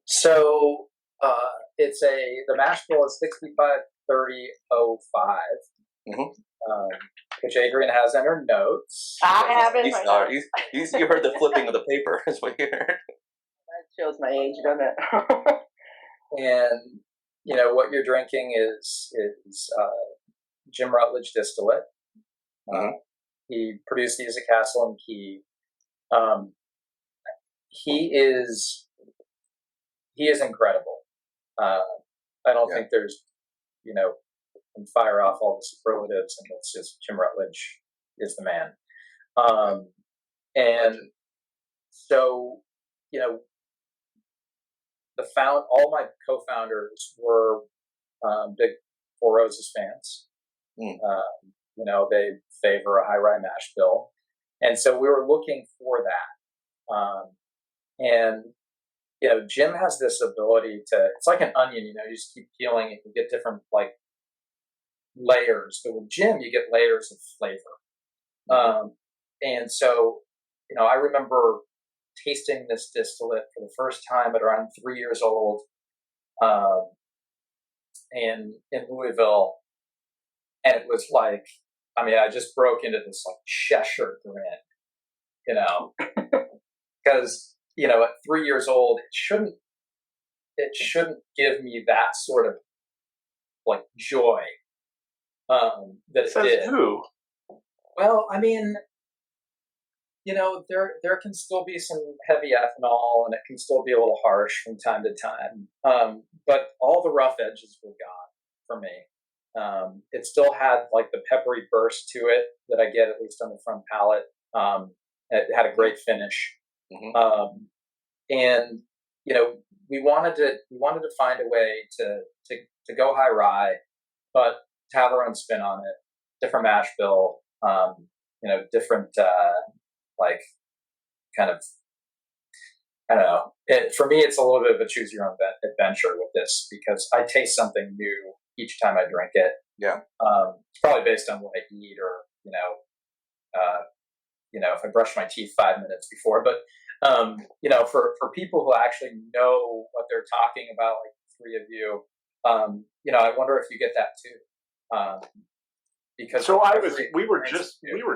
So the mash bill is 653005, which Adrian has in her notes. I have it. You heard the flipping of the paper. Is what you heard. That shows my age, doesn't it? And what you're drinking is Jim Rutledge distillate. He produced these at Castle and Key. He is incredible. I don't think there's, can fire off all the superlatives, and it's just Jim Rutledge is the man. And so, all my co-founders were big Four Roses fans. They favor a high rye mash bill, and so we were looking for that. And Jim has this ability it's like an onion, you just keep peeling it, you get different like layers. But with Jim, you get layers of flavor. And so, I remember tasting this distillate for the first time at around 3 years old, in Louisville. And it was like, I just broke into this like Cheshire grin, because, at 3 years old, it shouldn't give me that sort of like joy, that it did. Who? Well, there can still be some heavy ethanol, and it can still be a little harsh from time to time. But all the rough edges were gone for me. It still had like the peppery burst to it that I get at least on the front palate. It had a great finish. And we wanted to find a way to go high rye, but to have our own spin on it, different mash bill, different like kind of, I don't know. For me, it's a little bit of a choose your own adventure with this, because I taste something new each time I drink it. Yeah. It's probably based on what I eat, or if I brush my teeth 5 minutes before. But for people who actually know what they're talking about, like the three of you, I wonder if you get that too. Because we were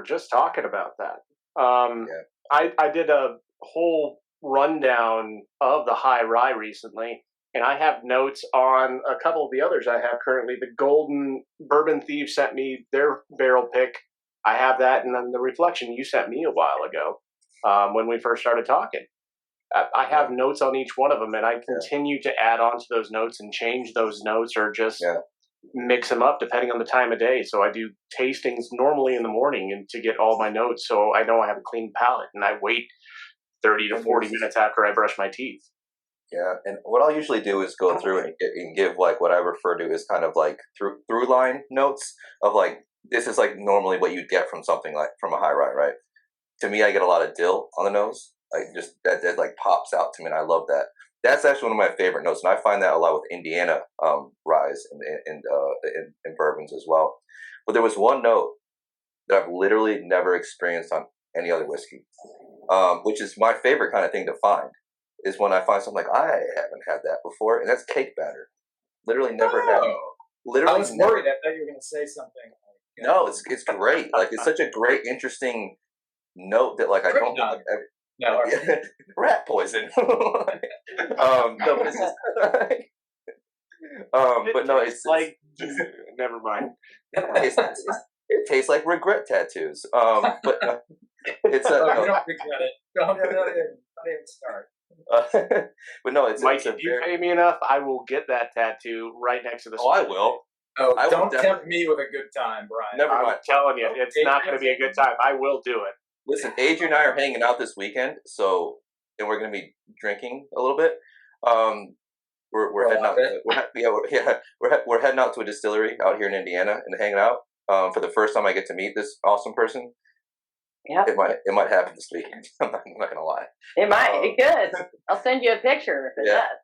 just talking about that. I did a whole rundown of the high rye recently, and I have notes on a couple of the others I have currently. The Golden Bourbon Thief sent me their barrel pick. I have that, and then the Reflection you sent me a while ago, when we first started talking. I have notes on each one of them, and I continue to add on to those notes and change those notes, or just mix them up depending on the time of day. So I do tastings normally in the morning, and to get all my notes, so I know I have a clean palate, and I wait 30 to 40 minutes after I brush my teeth. Yeah, and what I'll usually do is go through and give like what I refer to as kind of like through line notes of like, this is like normally what you'd get from something like from a high rye, right? To me, I get a lot of dill on the nose, like just that like pops out to me, and I love that. That's actually one of my favorite notes, and I find that a lot with Indiana ryes and bourbons as well. But there was one note that I've literally never experienced on any other whiskey, which is my favorite kind of thing to find, is when I find something like, I haven't had that before, and that's cake batter. Literally never had. Literally, I was worried. I thought you were going to say something. No, it's great. Like, it's such a great, interesting note that like I don't think No, rat poison. No, but it's just, but no, it's like never mind. It tastes like regret tattoos. But it's you don't regret it. Don't even start. But no, it's Mike. it's if you pay me enough, I will get that tattoo right next to the. Oh, I will. Oh, don't tempt me with a good time, Brian. Never mind. I'm telling you, it's not going to be a good time. I will do it. Listen, Adrian and I are hanging out this weekend, and we're going to be drinking a little bit. We're heading out. We're heading out to a distillery out here in Indiana and hanging out. For the first time, I get to meet this awesome person. Yeah, it might happen this weekend. I'm not gonna lie. It might. It could. I'll send you a picture if it does.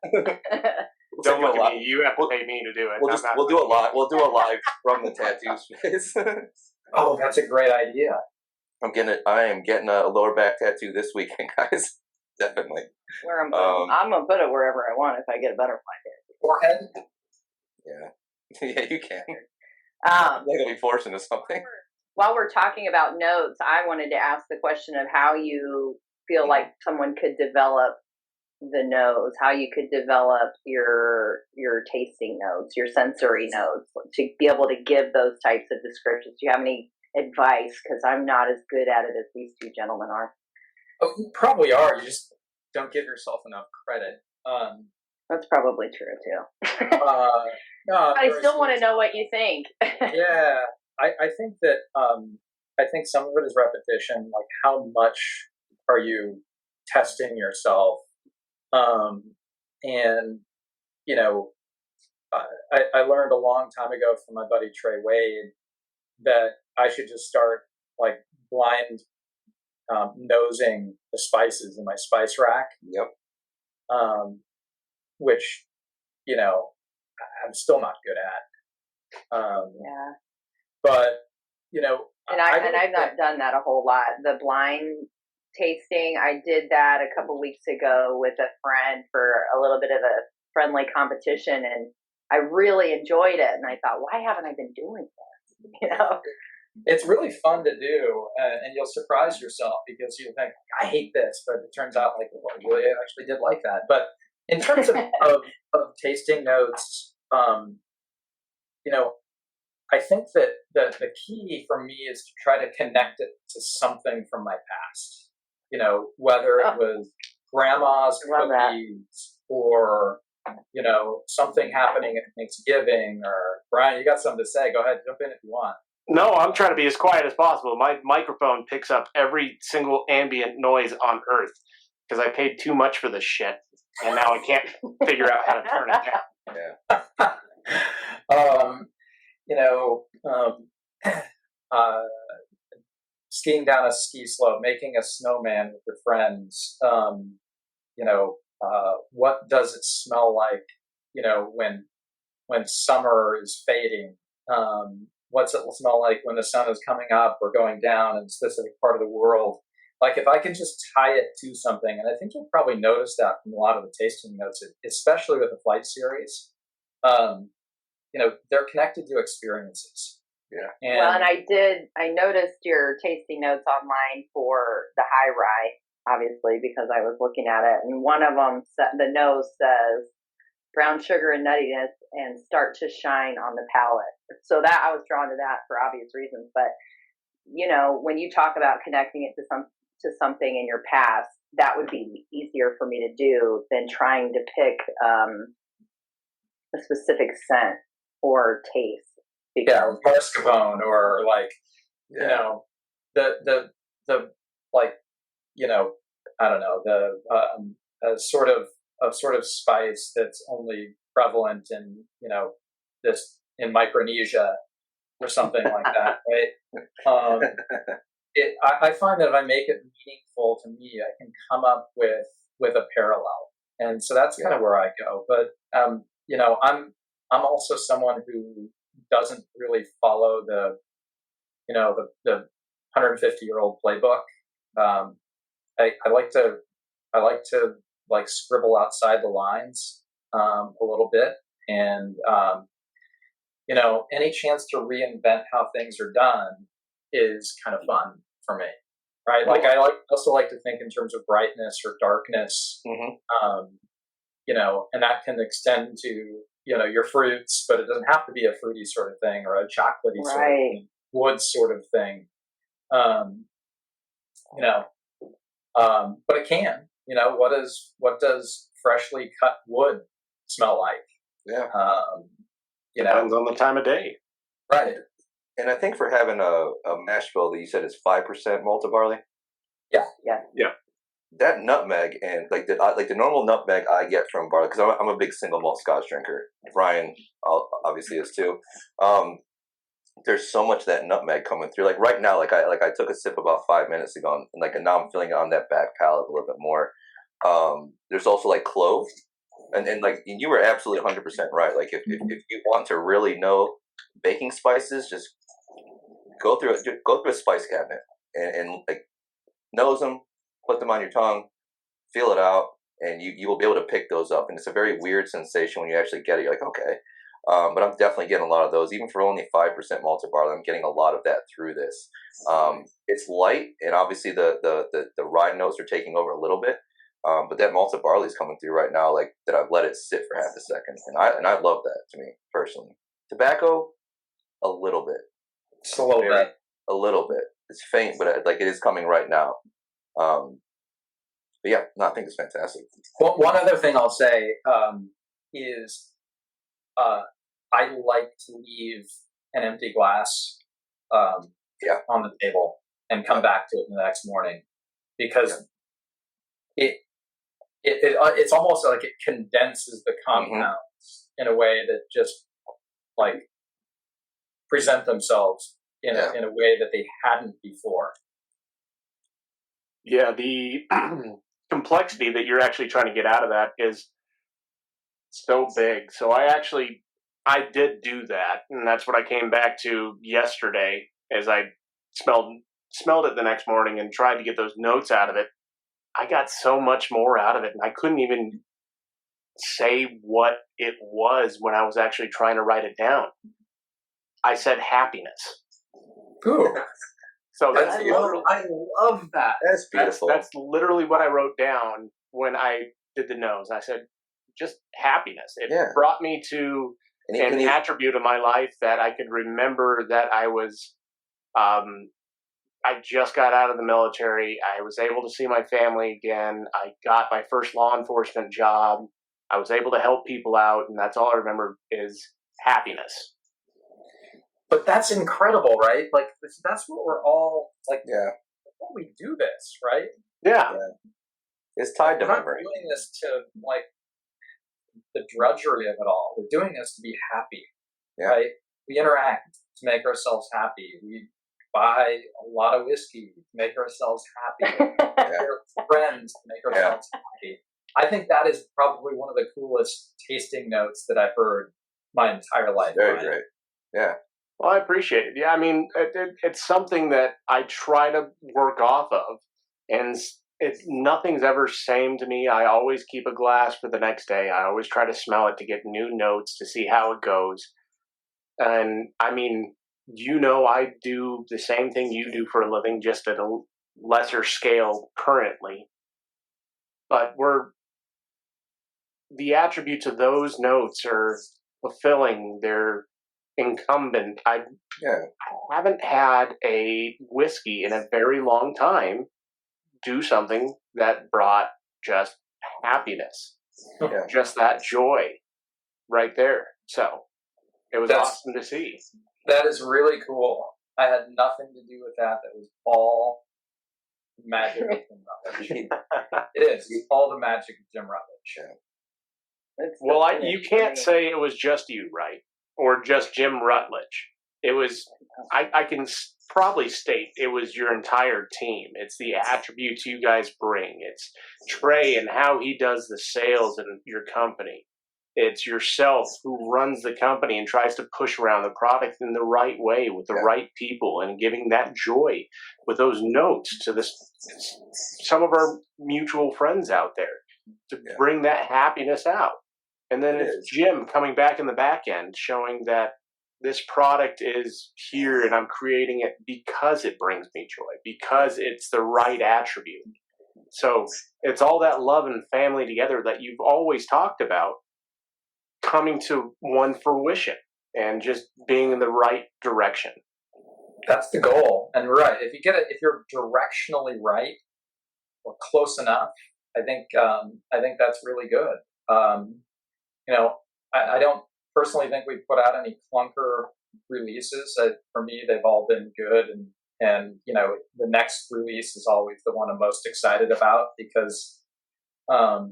Don't look at me. You have to pay me to do it. We'll do a live. We'll do a live from the tattoo space. Oh, that's a great idea. I am getting a lower back tattoo this weekend, guys. Definitely. Where I'm gonna put it wherever I want if I get a butterfly tattoo. Forehead. Yeah. Yeah, you can. I'm gonna be forced into something. While we're talking about notes, I wanted to ask the question of how you feel like someone could develop the nose, how you could develop your tasting notes, your sensory notes, to be able to give those types of descriptions. Do you have any advice? Because I'm not as good at it as these two gentlemen are. Oh, you probably are. You just don't give yourself enough credit. That's probably true too. No, I still want to know what you think. Yeah, I think that I think some of it is repetition. Like, how much are you testing yourself? And you know, I learned a long time ago from my buddy Trey Wade that I should just start like blind nosing the spices in my spice rack. Yep. Which, you know, I'm still not good at. Yeah. But, you know, I've not done that a whole lot. The blind tasting, I did that a couple weeks ago with a friend for a little bit of a friendly competition, and I really enjoyed it. And I thought, why haven't I been doing this? You know, it's really fun to do, and you'll surprise yourself because you think, I hate this, but it turns out like, well, you really actually did like that. But in terms of tasting notes, you know, I think that the key for me is to try to connect it to something from my past. You know, whether it was grandma's cookies or, you know, something happening at Thanksgiving, or Brian, you got something to say. Go ahead, jump in if you want. No, I'm trying to be as quiet as possible. My microphone picks up every single ambient noise on earth because I paid too much for this shit, and now I can't figure out how to turn it down. Yeah. You know, skiing down a ski slope, making a snowman with your friends. You know, what does it smell like? You know, when summer is fading. What's it smell like when the sun is coming up or going down in a specific part of the world? Like, if I can just tie it to something, and I think you'll probably notice that from a lot of the tasting notes, especially with the flight series. You know, they're connected to experiences. Yeah. And I noticed your tasting notes online for the high rye, obviously, because I was looking at it. And one of them, the nose says brown sugar and nuttiness and start to shine on the palate. So that I was drawn to that for obvious reasons. But, you know, when you talk about connecting it to something in your past, that would be easier for me to do than trying to pick a specific scent or taste. Yeah, mascarpone, or like, you know, the like, you know, I don't know, a sort of spice that's only prevalent in, you know, in Micronesia or something like that, right? I find that if I make it meaningful to me, I can come up with a parallel, and so that's kind of where I go. But you know, I'm also someone who doesn't really follow the 150-year-old playbook. I like to like scribble outside the lines a little bit, and you know, any chance to reinvent how things are done is kind of fun for me. right? Like also like to think in terms of brightness or darkness, and that can extend to your fruits, but it doesn't have to be a fruity sort of thing or a chocolatey sort of thing, wood sort of thing. But it can. What does freshly cut wood smell like? Yeah. Depends on the time of day. Right. And I think for having a mash bill that you said is 5% malted barley. Yeah. That nutmeg and like the normal nutmeg I get from barley, because I'm a big single malt Scotch drinker. Brian obviously is too. There's so much of that nutmeg coming through. Like right now, like I took a sip about 5 minutes ago, and now I'm feeling it on that back palate a little bit more. There's also like clove, and like you were absolutely 100% right. Like if you want to really know baking spices, just go through a spice cabinet and like nose them, put them on your tongue, feel it out, and you will be able to pick those up. And it's a very weird sensation when you actually get it. You're like, okay. But I'm definitely getting a lot of those. Even for only 5% malted barley, I'm getting a lot of that through this. It's light, and obviously the rye notes are taking over a little bit. But that malted barley is coming through right now, like that I've let it sit for half a second. And I love that, to me, personally. Tobacco, a little bit. Just a little bit. A little bit. It's faint, but like it is coming right now. But yeah, no, I think it's fantastic. Well, one other thing I'll say is I like to leave an empty glass on the table and come back to it the next morning, because it's almost like it condenses the compounds in a way that just like present themselves in a way that they hadn't before. Yeah, the complexity that you're actually trying to get out of that is so big. So I did do that, and that's what I came back to yesterday as I smelled it the next morning and tried to get those notes out of it. I got so much more out of it, and I couldn't even say what it was when I was actually trying to write it down. I said happiness. Ooh. So I love that. That's beautiful. That's literally what I wrote down when I did the nose. I said just happiness. It brought me to an attribute of my life that I could remember that I was, I just got out of the military. I was able to see my family again. I got my first law enforcement job. I was able to help people out, and that's all I remember is happiness. But that's incredible, right? Like that's what we're all like. Yeah, why we do this, right? Yeah. It's tied to we're memory. Not doing this to like the drudgery of it all. We're doing this to be happy, right? We interact to make ourselves happy. We buy a lot of whiskey to make ourselves happy. We're friends to make ourselves happy. I think that is probably one of the coolest tasting notes that I've heard my entire life. Very great. Yeah. Well, I appreciate it. Yeah, I mean, it's something that I try to work off of, and nothing's ever same to me. I always keep a glass for the next day. I always try to smell it to get new notes to see how it goes. And I mean, I do the same thing you do for a living, just at a lesser scale currently. But the attributes of those notes are fulfilling. They're incumbent. I haven't had a whiskey in a very long time do something that brought just happiness, just that joy right there. So it was awesome to see. That is really cool. I had nothing to do with that. That was all magic of Jim Rutledge. It is all the magic of Jim Rutledge. Well, you can't say it was just you, right? Or just Jim Rutledge. It was, I can probably state it was your entire team. It's the attributes you guys bring. It's Trey and how he does the sales in your company. It's yourself who runs the company and tries to push around the product in the right way with the right people and giving that joy with those notes to some of our mutual friends out there to bring that happiness out. And then it's Jim coming back in the back end showing that this product is here and I'm creating it because it brings me joy, because it's the right attribute. So it's all that love and family together that you've always talked about coming to one fruition and just being in the right direction. That's the goal. And right, if you're directionally right or close enough, I think that's really good. I don't personally think we've put out any clunker releases. For me, they've all been good, and the next release is always the one I'm most excited about because I've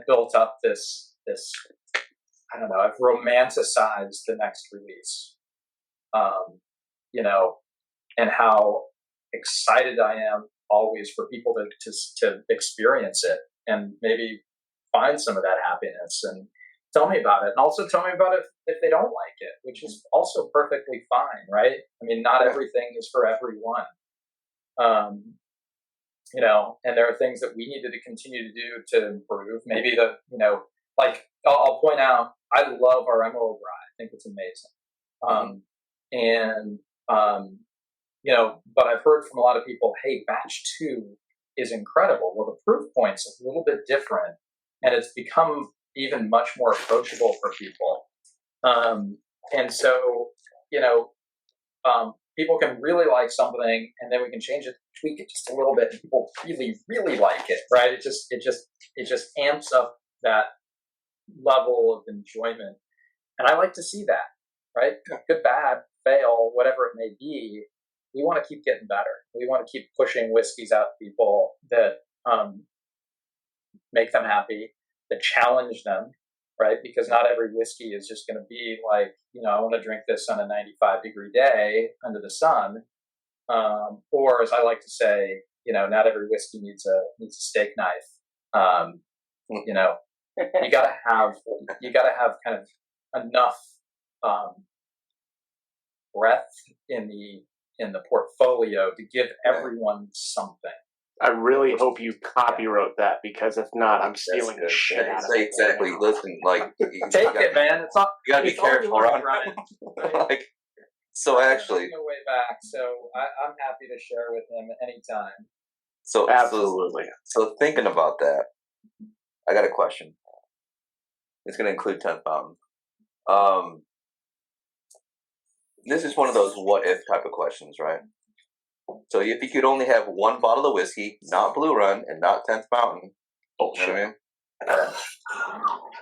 built up this I don't know, I've romanticized the next release, and how excited I am always for people to experience it and maybe find some of that happiness and tell me about it. And also tell me about it if they don't like it, which is also perfectly fine, right? I mean, not everything is for everyone. And there are things that we needed to continue to do to improve. Maybe I'll point out, I love our Emerald Rye. I think it's amazing. But I've heard from a lot of people, hey, batch 2 is incredible. Well, the proof point's a little bit different, and it's become even much more approachable for people. People can really like something, and then we can change it, tweak it just a little bit, and people really, really like it, right? It just amps up that level of enjoyment. And I like to see that, right? Good, bad, fail, whatever it may be, we want to keep getting better. We want to keep pushing whiskeys out to people that make them happy, that challenge them, right? Because not every whiskey is just going to be like, I want to drink this on a 95-degree day under the sun. Or as I like to say, not every whiskey needs a steak knife. You gotta have kind of enough breadth in the portfolio to give everyone something. I really hope you copywrote that, because if not, I'm stealing the shit out of it. Exactly. Listen, take it, man. It's not. You gotta be careful around it. So actually, no way back. So I'm happy to share with him anytime. So absolutely. So thinking about that, I got a question. It's going to include 10th Mountain. This is one of those what if type of questions, right? So if you could only have one bottle of whiskey, not Blue Run and not 10th Mountain, you know what I mean?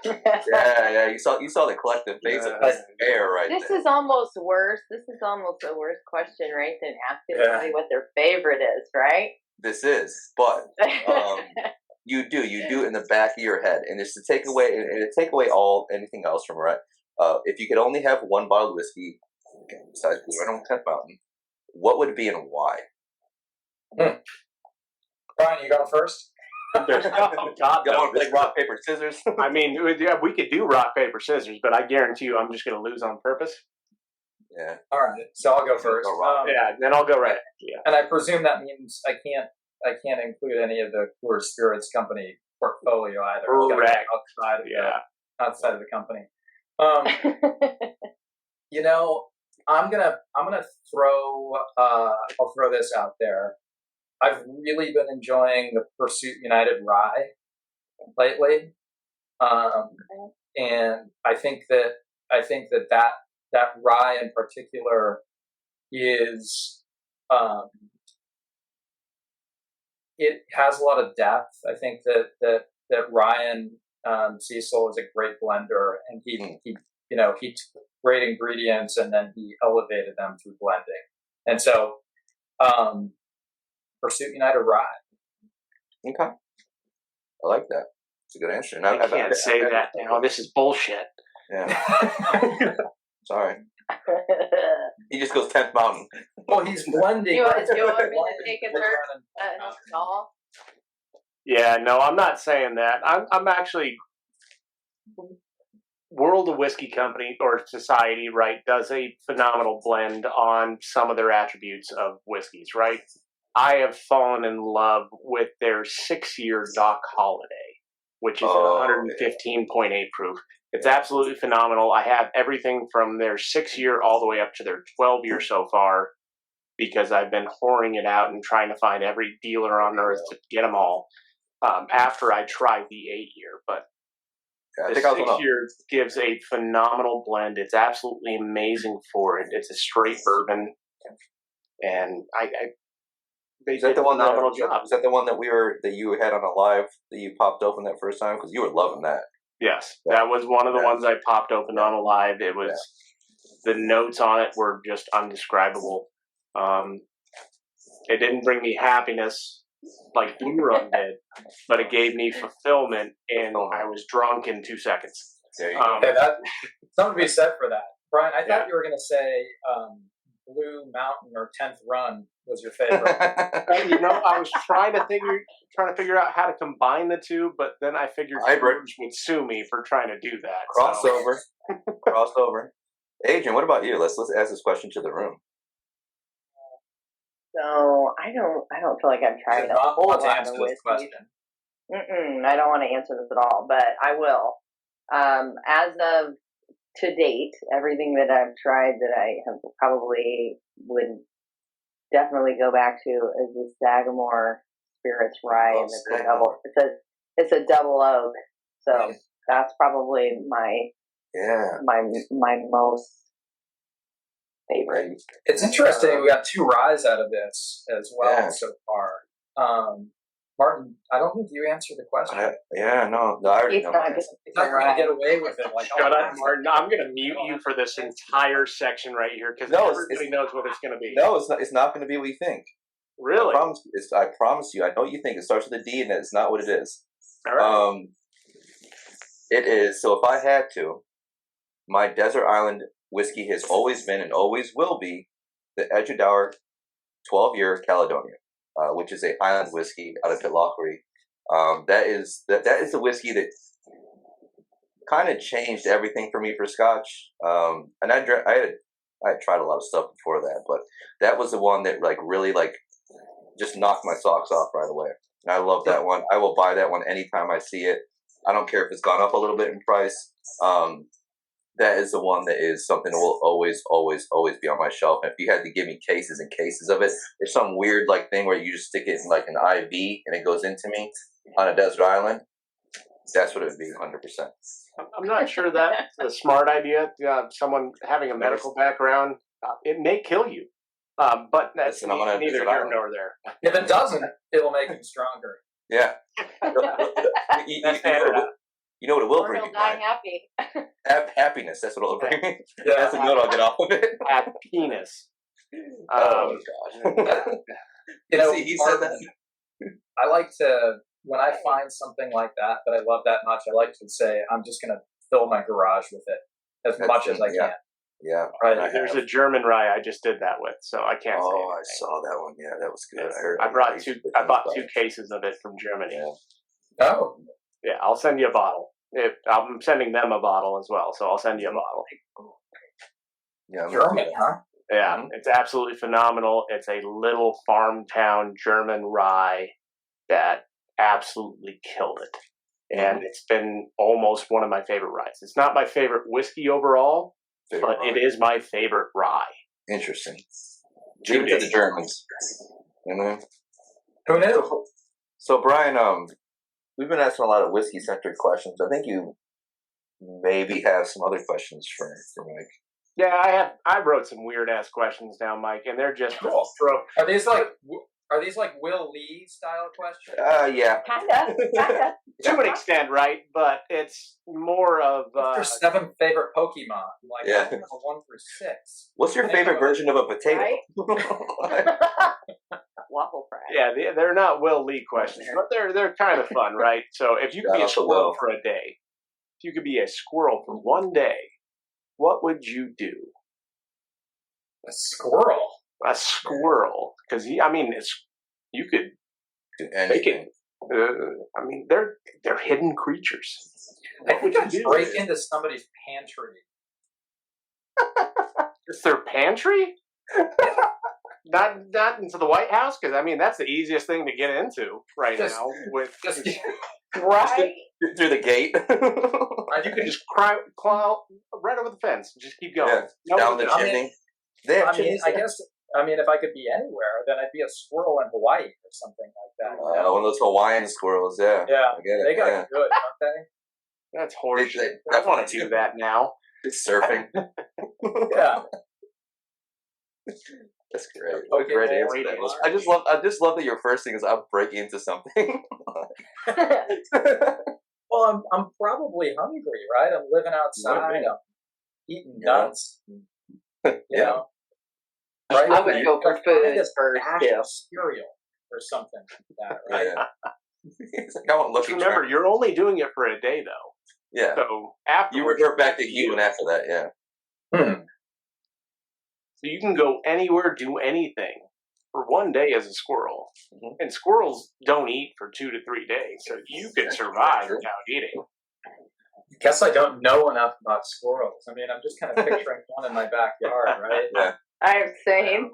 Yeah. You saw the collective face of air right This there. is almost worse. This is almost a worse question, right, than asking somebody what their favorite is, right? This is, but you do in the back of your head, and it's to take away anything else from it. If you could only have one bottle of whiskey, besides Blue Run and 10th Mountain, what would it be and why? Brian, you going first? God, You want to play rock, paper, scissors? I mean, we could do rock, paper, scissors, but I guarantee you I'm just going to lose on purpose. Yeah. All right. So I'll go first. Then I'll go right. Yeah. And I presume that means I can't include any of the Coors Spirits Company portfolio either. Correct. Outside of the company. I'm gonna throw. I'll throw this out there. I've really been enjoying the Pursuit United Rye lately, and I think that rye in particular is it has a lot of depth. I think that Ryan Cecil is a great blender, and he took great ingredients and then he elevated them through blending. And so, Pursuit United Rye. Okay, I like that. It's a good answer. And I can't say that now. This is bullshit. Yeah. Sorry. He just goes 10th Mountain. Well, he's blending. You want me to take a turn? No. Yeah, no, I'm not saying that. I'm actually World of Whiskey Company or Society, right, does a phenomenal blend on some of their attributes of whiskeys, right? I have fallen in love with their 6-year Doc Holiday, which is 115.8 proof. It's absolutely phenomenal. I have everything from their 6-year all the way up to their 12-year so far because I've been whoring it out and trying to find every dealer on earth to get them all after I tried the 8-year. But the 6-year gives a phenomenal blend. It's absolutely amazing for it. It's a straight bourbon. And they did a phenomenal job. Is that the one that you had on a live that you popped open that first time? Because you were loving that. Yes, that was one of the ones I popped open on a live. It was the notes on it were just undescribable. It didn't bring me happiness like Blue Run did, but it gave me fulfillment, and I was drunk in 2 seconds. Something to be said for that, Brian. I thought you were going to say Blue Mountain or 10th Run was your favorite. I was trying to figure out how to combine the two, but then I figured Coors would sue me for trying to do that. Crossover. Adrian, what about you? Let's ask this question to the room. So I don't feel like I've tried a whole lot of whiskey. I don't want to answer this at all, but I will. As of to date, everything that I've tried that I have probably would definitely go back to is the Sagamore Spirits Rye, and it's a double oak. So that's probably my most favorite. It's interesting. We got 2 ryes out of this as well so far. Martin, I don't think you answered the question. I already know. He's not going to get away with it. Shut up, Martin. I'm going to mute you for this entire section right here because everybody knows what it's going to be. No, it's not going to be what you think. Really? I promise you. I know what you think. It starts with a D, and it's not what it is. All right. It is. So if I had to, my desert island whiskey has always been and always will be the Edgedour 12-year Caledonia. Which is a Highland whiskey out of Pitlochry. That is the whiskey that kind of changed everything for me for Scotch. And I had tried a lot of stuff before that, but that was the one that really just knocked my socks off right away. And I love that one. I will buy that one anytime I see it. I don't care if it's gone up a little bit in price. That is the one that is something that will always, always, always be on my shelf. And if you had to give me cases and cases of it, there's some weird thing where you just stick it in an IV and it goes into me on a desert island. That's what it would be, 100%. I'm not sure that's a smart idea. Someone having a medical background, it may kill you. But that's neither here nor there. If it doesn't, it'll make him stronger. Yeah. You know what it will bring me? Die happy. Happiness. That's what it'll bring me. That's a note I'll get off of it. Happiness. Oh gosh. He said that. I like to, when I find something like that I love that much, I like to say I'm just going to fill my garage with it as much as I can. Yeah. Right. There's a German rye I just did that with, so I can't say anything. I saw that one. Yeah, that was good. I bought 2 cases of it from Germany. Yeah. Oh. Yeah, I'll send you a bottle. I'm sending them a bottle as well, so I'll send you a bottle. Yeah, German, huh? Yeah, It's absolutely phenomenal. It's a little farm town German rye that absolutely killed it. And it's been almost one of my favorite ryes. It's not my favorite whiskey overall, but it is my favorite rye. Interesting. Leave it to the Germans. Who knew? So, Brian, we've been asking a lot of whiskey-centric questions. I think you maybe have some other questions for Mike. Yeah, I wrote some weird-ass questions down, Mike, and they're just cool. Are these like Will Lee style questions? Yeah. Kinda. To an extent, right? But it's more of... What's your 7 favorite Pokemon? 1 through 6. What's your favorite version of a potato? Right? Waffle fry. Yeah, they're not Will Lee questions, but they're kind of fun, right? So if you could be a squirrel for a day, if you could be a squirrel for one day, what would you do? A squirrel? A squirrel. Because, you could do anything. They're hidden creatures. I think I'd break into somebody's pantry. It's their pantry? Not into the White House, because that's the easiest thing to get into right now. Right? Through the gate. You can just climb right over the fence and just keep going. Yeah. Down the chimney. I mean, if I could be anywhere, then I'd be a squirrel in Hawaii or something like that. One of those Hawaiian squirrels, yeah. Yeah, I get it. they got good, don't they? That's horseshit. I want to do that now. It's surfing. Yeah. That's great. What a great answer that was. I just love that your first thing is I'll break into something. Well, I'm probably hungry, right? I'm living outside. I'm eating nuts. You know, right? I would go for food Just first, dash too. of cereal or something like that, right? Yeah. It's like I want Lucky Remember, Charms. you're only doing it for a day, though. Yeah. So after You revert back to human after that, yeah. So you can go anywhere, do anything for one day as a squirrel. Mhm. And squirrels don't eat for 2 to 3 days, so you can survive without eating. Guess I don't know enough about squirrels. I mean, I'm just kind of picturing one in my backyard, right? Yeah. I'm same.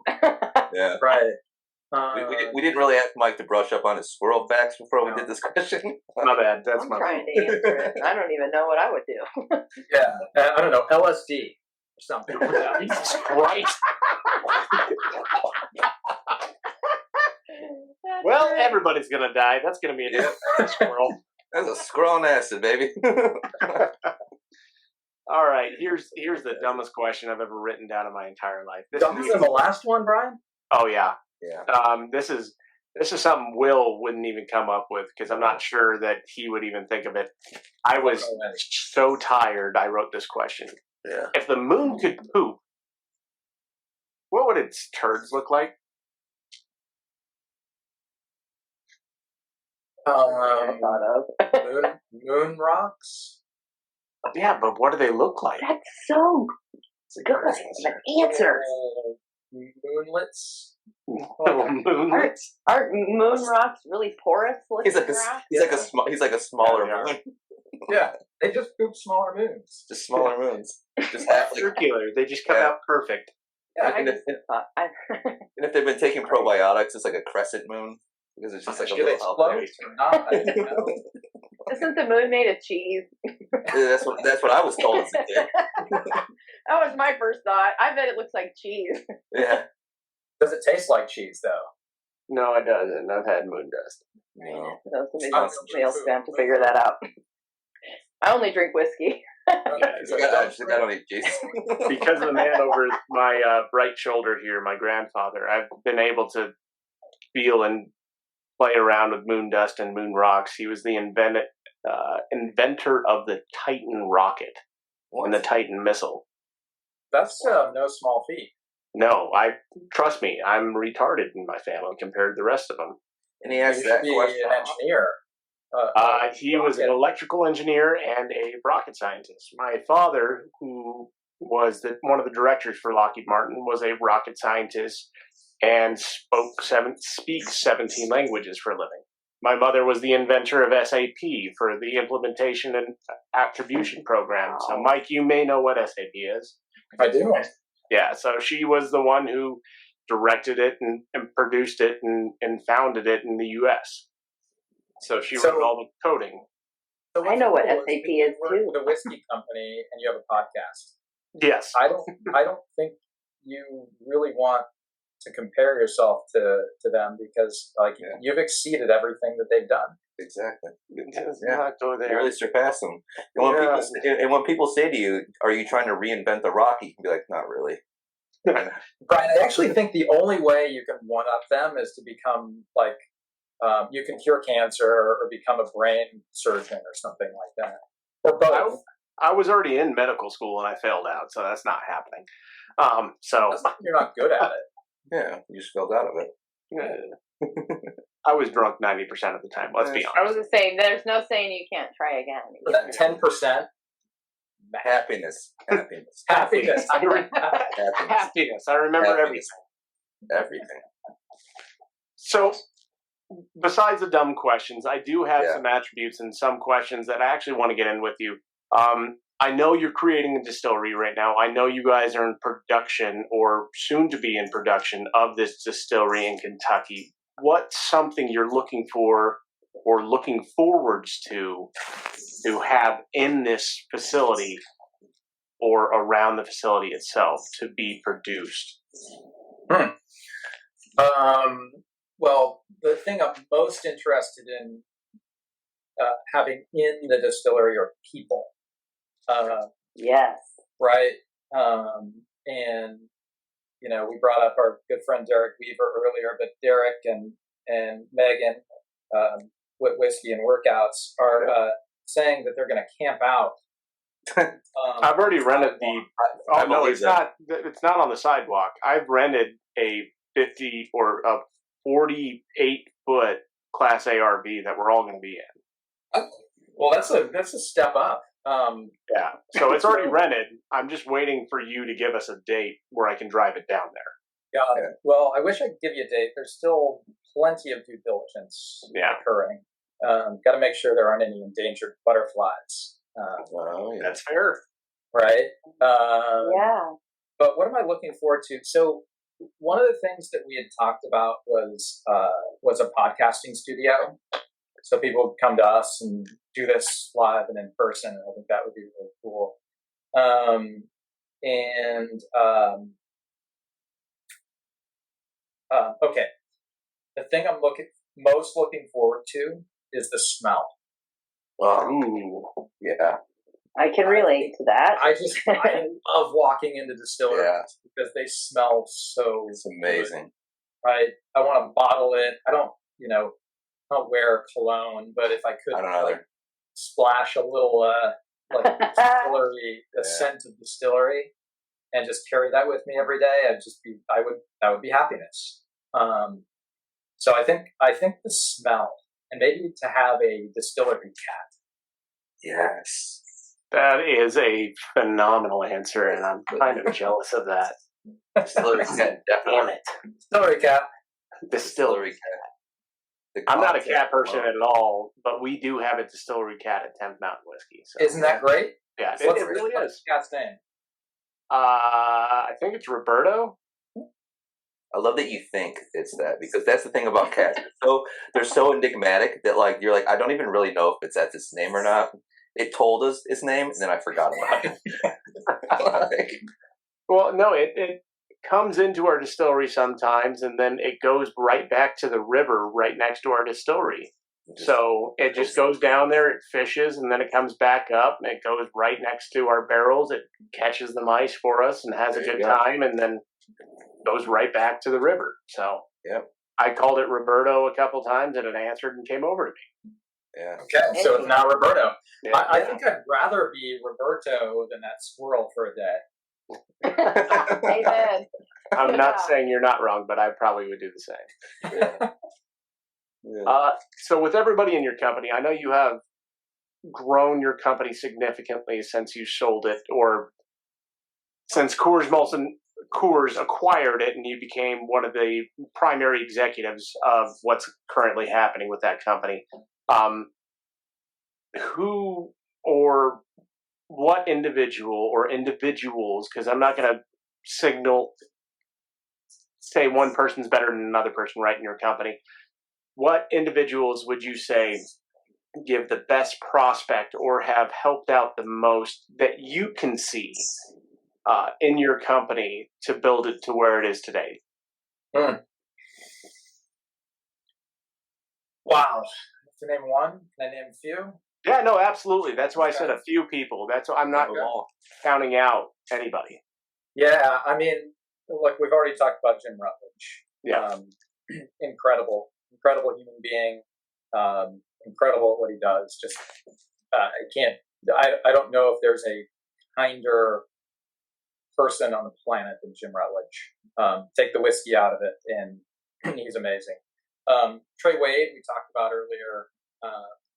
Yeah. Right. We didn't really ask Mike to brush up on his squirrel facts before we did this question. My bad. That's I'm my trying to answer it. I don't even know what I would do. Yeah. I don't know, LSD or something. Jesus Christ. Well, everybody's going to die. That's going to be a different squirrel. That's a squirrel on acid, baby. All right, here's the dumbest question I've ever written down in my entire life. Dumber than the last one, Brian? Oh yeah. Yeah. This is something Will wouldn't even come up with because I'm not sure that he would even think of it. I was so tired. I wrote this question. Yeah. If the moon could poop, what would its turds look like? Moon rocks. Yeah, but what do they look like? That's so good. An answer. Moonlets. Moonlets? Aren't moon rocks really porous looking rocks? He's like a smaller moon. Yeah, they just poop smaller moons. Just smaller moons. Just half like, Circular. They just come out perfect. Yeah, and if they've been taking probiotics, it's like a crescent moon because it's just like a should little explode healthy. or not? I don't know. Isn't the moon made of cheese? Yeah, that's what I was told as a kid. That was my first thought. I bet it looks like cheese. Yeah. Does it taste like cheese though? No, it doesn't. I've had moon dust. No. Somebody else is going to have to figure that out. I only drink whiskey. I don't eat cheese. Because of the man over my right shoulder here, my grandfather, I've been able to feel and play around with moon dust and moon rocks. He was the inventor of the Titan rocket and the Titan missile. That's no small feat. No, trust me, I'm retarded in my family compared to the rest of them. And he asked that question. An engineer. He was an electrical engineer and a rocket scientist. My father, who was one of the directors for Lockheed Martin, was a rocket scientist and speaks 17 languages for a living. My mother was the inventor of SAP for the implementation and attribution program. So, Mike, you may know what SAP is. I do. Yeah, so she was the one who directed it and produced it and founded it in the U.S. So she wrote all the coding. So I know what cool SAP you is work too. with a whiskey company and you have a podcast. Yes. I don't think you really want to compare yourself to them because you've exceeded everything that they've done. Exactly. Not go there. You really surpass them. And when people say to you, "Are you trying to reinvent the rock?" You can be like, "Not really." Brian, I actually think the only way you can one up them is to become you can cure cancer or become a brain surgeon or something like that, or both. I was already in medical school and I failed out, so that's not happening. You're not good at it. Yeah, you just fell out of it. I was drunk 90% of the time. Let's be honest. I was just saying, there's no saying you can't try again. For that 10%, Happiness. happiness. Happiness. Happiness. I remember Happiness. Everything. So, besides the dumb questions, I do have some attributes and some questions that I actually want to get in with you. I know you're creating a distillery right now. I know you guys are in production or soon to be in production of this distillery in Kentucky. What's something you're looking for or looking forwards to have in this facility or around the facility itself to be produced? Well, the thing I'm most interested in having in the distillery are people. Yes. Right. And we brought up our good friend Derek Weaver earlier, but Derek and Megan, with Whiskey and Workouts, are saying that they're going to camp out. I've already rented it's not. It's not on the sidewalk. I've rented a 50 or a 48-foot Class A RV that we're all going to be in. Well, that's a step up. Yeah, so it's already rented. I'm just waiting for you to give us a date where I can drive it down there. Got it. Well, I wish I could give you a date. There's still plenty of due diligence occurring. Got to make sure there aren't any endangered butterflies. That's fair. Right? Yeah. But what am I looking forward to? So one of the things that we had talked about was a podcasting studio. So people would come to us and do this live and in person. I think that would be really cool. Okay. The thing I'm most looking forward to is the smell. Ooh, yeah. I can relate to that. I love walking into distilleries because they smell so It's amazing. good, right? I want to bottle it. I don't wear cologne, but if I could I don't either. splash a little distillery, a scent of distillery, and just carry that with me every day, that would be happiness. So I think the smell, and maybe to have a distillery cat. Yes. That is a phenomenal answer, and I'm kind of jealous of that. Distillery cat, definitely. Distillery cat. Distillery cat. I'm not a cat person at all, but we do have a distillery cat at 10th Mountain Whiskey. So. Isn't that great? Yeah, it really is. What's the cat's name? I think it's Roberto. I love that you think it's that, because that's the thing about cats. They're so enigmatic that you're like, I don't even really know if that's its name or not. It told us its name, and then I forgot about it. Well, no, it comes into our distillery sometimes, and then it goes right back to the river right next to our distillery. So it just goes down there, it fishes, and then it comes back up, and it goes right next to our barrels. It catches the mice for us and has a good time, and then goes right back to the river. So I called it Roberto a couple times, and it answered and came over to me. Yeah. Okay, so it's now Roberto. Yeah. I think I'd rather be Roberto than that squirrel for a day. Amen. I'm not saying you're not wrong, but I probably would do the same. So with everybody in your company, I know you have grown your company significantly since you sold it, or since Coors acquired it and you became one of the primary executives of what's currently happening with that company. Who or what individual or individuals, because I'm not going to say one person's better than another person right in your company. What individuals would you say give the best prospect or have helped out the most that you can see in your company to build it to where it is today? Wow. To name one? Can I name a few? Yeah, no, absolutely. That's why I said a few people. That's why I'm not counting out anybody. Yeah, I mean, like we've already talked about Jim Rutledge. Yeah. Incredible human being. Incredible at what he does. Just, I don't know if there's a kinder person on the planet than Jim Rutledge. Take the whiskey out of it, and he's amazing. Trey Wade, we talked about earlier.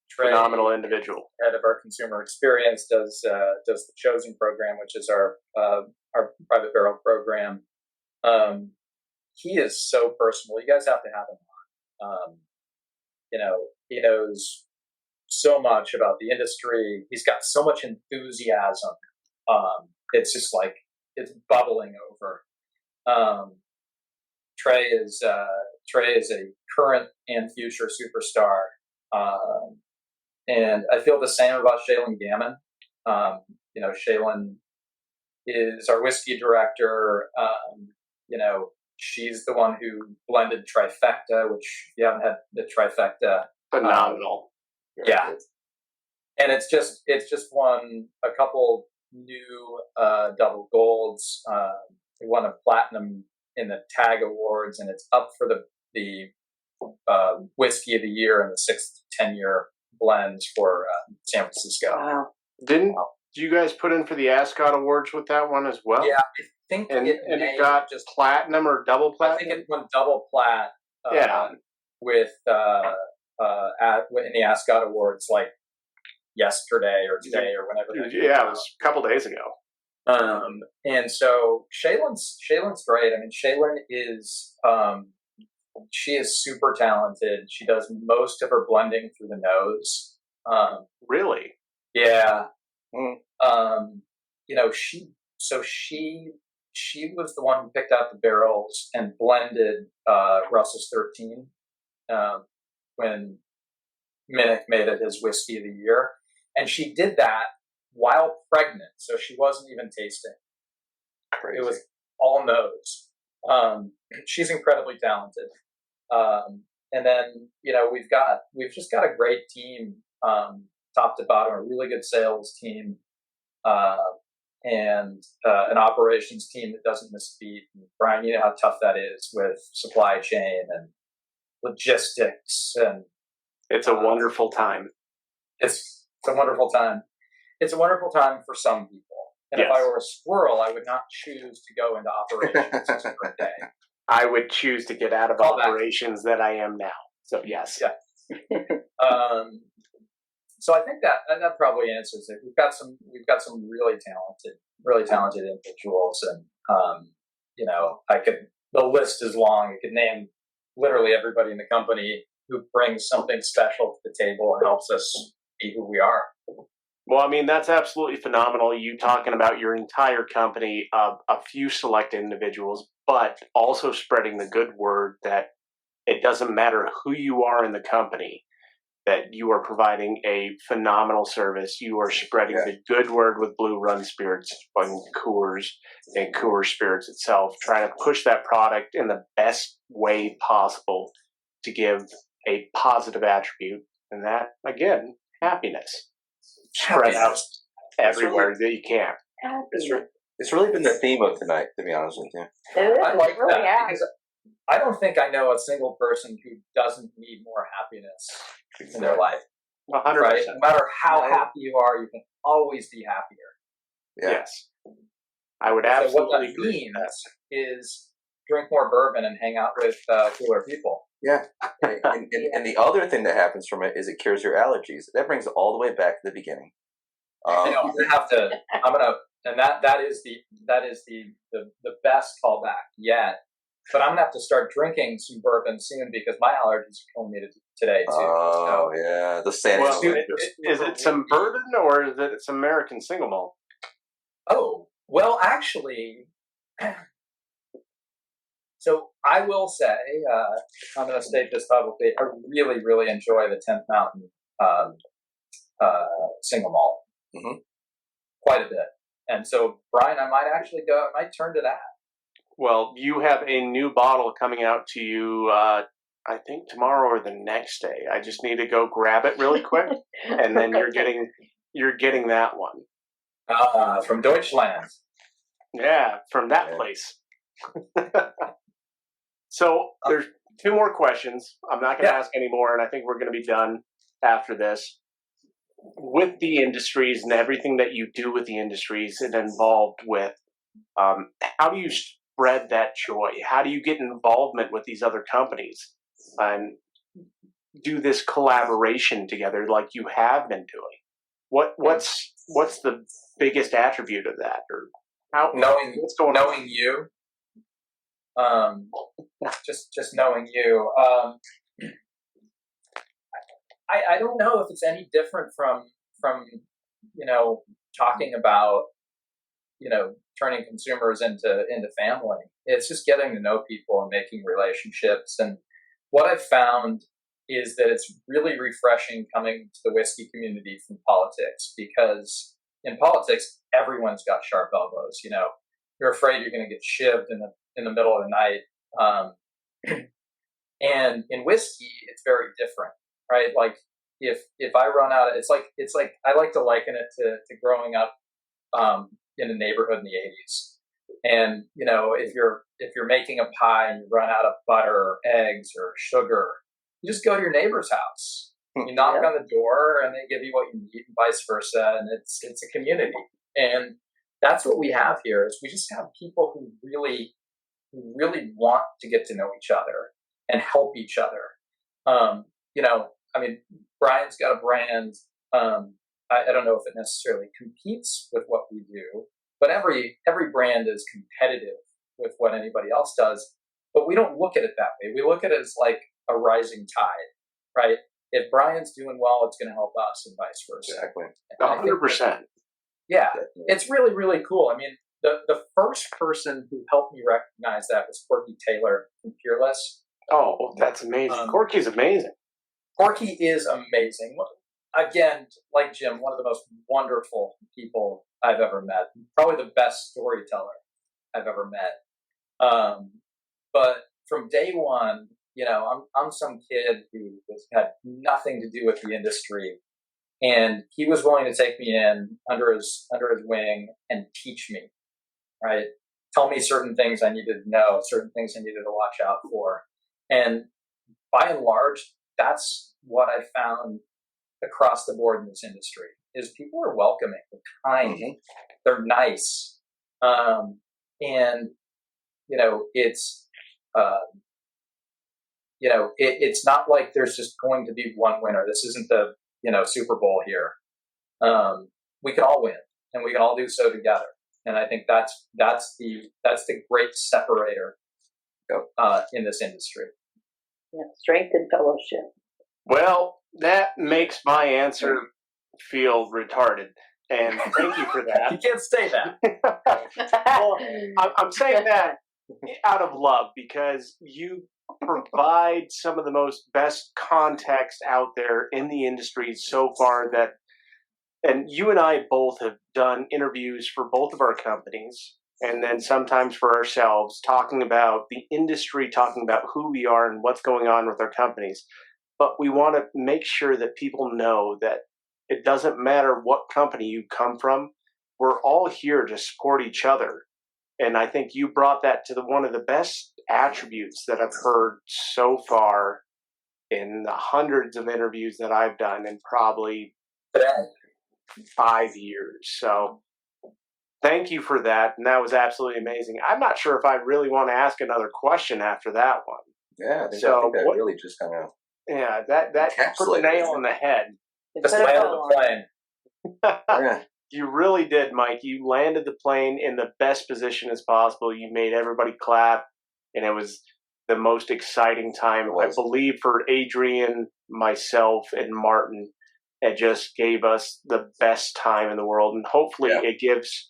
Trey, phenomenal individual, head of our consumer experience, does the Chosen program, which is our private barrel program. He is so personal. You guys have to have him on. He knows so much about the industry. He's got so much enthusiasm. It's just like it's bubbling over. Trey is a current and future superstar. And I feel the same about Shaylin Gammon. Shaylin is our whiskey director. She's the one who blended Trifecta, which if you haven't had the Trifecta, phenomenal. Yeah. And it's just won a couple new double golds. It won a platinum in the TAG Awards, and it's up for the whiskey of the year in the 6th 10-year blends for San Francisco. Wow. Didn't you guys put in for the Ascot Awards with that one as well? Yeah, I think it got just platinum or double platinum. I think it won double plat. With in the Ascot Awards, like yesterday or today or whenever. Yeah, it was a couple days ago. And so Shaylin's great. I mean, Shaylin is she is super talented. She does most of her blending through the nose. Really? Yeah. She was the one who picked out the barrels and blended Russell's 13 when Minnick made it his whiskey of the year. And she did that while pregnant, so she wasn't even tasting. Crazy. It was all nose. She's incredibly talented. And then, we've just got a great team, top to bottom, a really good sales team, and an operations team that doesn't miss a beat. And Brian, you know how tough that is with supply chain and logistics, and it's a wonderful time. It's a wonderful time. It's a wonderful time for some people. And yes. If I were a squirrel, I would not choose to go into operations for a day. I would choose to get out of operations that I am now. So yes. Yeah. So I think that probably answers it. We've got some really talented individuals, and the list is long. I could name literally everybody in the company who brings something special to the table and helps us be who we are. Well, I mean, that's absolutely phenomenal. You talking about your entire company, a few select individuals, but also spreading the good word that it doesn't matter who you are in the company, that you are providing a phenomenal service. You are spreading the good word with Blue Run Spirits on Coors and Coors Spirits itself, trying to push that product in the best way possible to give a positive attribute. And that, again, happiness. Spread out everywhere that you can. It's really been the theme of tonight, to be honest with you. I like that because I don't think I know a single person who doesn't need more happiness in their life. 100%. Right? No matter how happy you are, you can always be happier. Yeah. Yes. I would absolutely so what that agree. means is drink more bourbon and hang out with cooler people. Yeah. And the other thing that happens from it is it cures your allergies. That brings it all the way back to the beginning. I'm gonna and that is the best callback yet. But I'm gonna have to start drinking some bourbon soon because my allergies are killing me today too. Oh yeah, the San. Well, is it some bourbon or is it some American single malt? Oh well, actually. So I will say, I'm going to state this publicly. I really, really enjoy the 10th Mountain single malt quite a bit, and so Brian, I might turn to that. Well, you have a new bottle coming out to you. I think tomorrow or the next day. I just need to go grab it really quick, and then you're getting that one From Deutschland. Yeah, from that place. So there's two more questions. I'm not going to ask any more, and I think we're going to be done after this. With the industries and everything that you do with the industries and involved with, how do you spread that joy? How do you get involvement with these other companies and do this collaboration together like you have been doing? What's the biggest attribute of that, or how what's going on? Knowing you. Just knowing you. I don't know if it's any different from talking about turning consumers into family. It's just getting to know people and making relationships. And what I've found is that it's really refreshing coming to the whiskey community from politics, because in politics, everyone's got sharp elbows. You're afraid you're going to get shivved in the middle of the night. And in whiskey, it's very different, right? Like if I run out of, it's like I like to liken it to growing up in a neighborhood in the 80s. And if you're making a pie and you run out of butter or eggs or sugar, you just go to your neighbor's house. You knock on the door and they give you what you need, and vice versa. And it's a community. And that's what we have here, is we just have people who really want to get to know each other and help each other. Brian's got a brand. I don't know if it necessarily competes with what we do, but every brand is competitive with what anybody else does. But we don't look at it that way. We look at it as like a rising tide, right? If Brian's doing well, it's going to help us, and vice versa. Exactly. 100%. Yeah, it's really, really cool. I mean, the first person who helped me recognize that was Corky Taylor from Peerless. Oh, that's amazing. Corky's amazing. Corky is amazing. Again, like Jim, one of the most wonderful people I've ever met. Probably the best storyteller I've ever met. But from day one, I'm some kid who had nothing to do with the industry, and he was willing to take me in under his wing and teach me, right? Tell me certain things I needed to know, certain things I needed to watch out for. And by and large, that's what I found across the board in this industry, is people are welcoming, they're kind, they're nice. It's not like there's just going to be one winner. This isn't the Super Bowl here. We can all win, and we can all do so together. And I think that's the great separator in this industry. Yeah, strength and fellowship. Well, that makes my answer feel retarded, and thank you for that. You can't say that. Well, I'm saying that out of love, because you provide some of the most best context out there in the industry so far. And you and I both have done interviews for both of our companies, and then sometimes for ourselves, talking about the industry, talking about who we are and what's going on with our companies. But we want to make sure that people know that it doesn't matter what company you come from. We're all here to support each other. And I think you brought that to one of the best attributes that I've heard so far in the hundreds of interviews that I've done in probably 5 years. So thank you for that. And that was absolutely amazing. I'm not sure if I really want to ask another question after that one. Yeah, I think that really just kind of... Yeah, that put the nail on the head. Just landed the plane. You really did, Mike. You landed the plane in the best position as possible. You made everybody clap, and it was the most exciting time, I believe, for Adrian, myself, and Martin. It just gave us the best time in the world, and hopefully it gives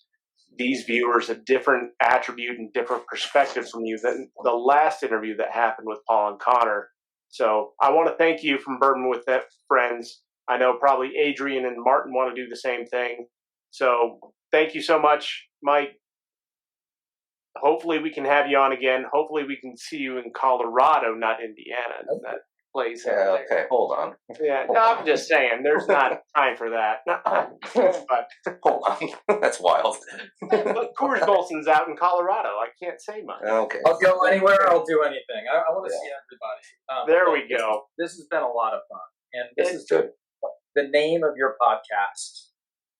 these viewers a different attribute and different perspective from you than the last interview that happened with Paul and Connor. So I want to thank you from Bourbon with Friends. I know probably Adrian and Martin want to do the same thing. So thank you so much, Mike. Hopefully we can have you on again. Hopefully we can see you in Colorado, not Indiana. That place. Yeah, okay, hold on. Yeah, no, I'm just saying, there's not time for that. But hold on, that's wild. But Coors Molson's out in Colorado. I can't say much. Okay. I'll go anywhere. I'll do anything. I want to see everybody. There we go. This has been a lot of fun, and this is good. The name of your podcast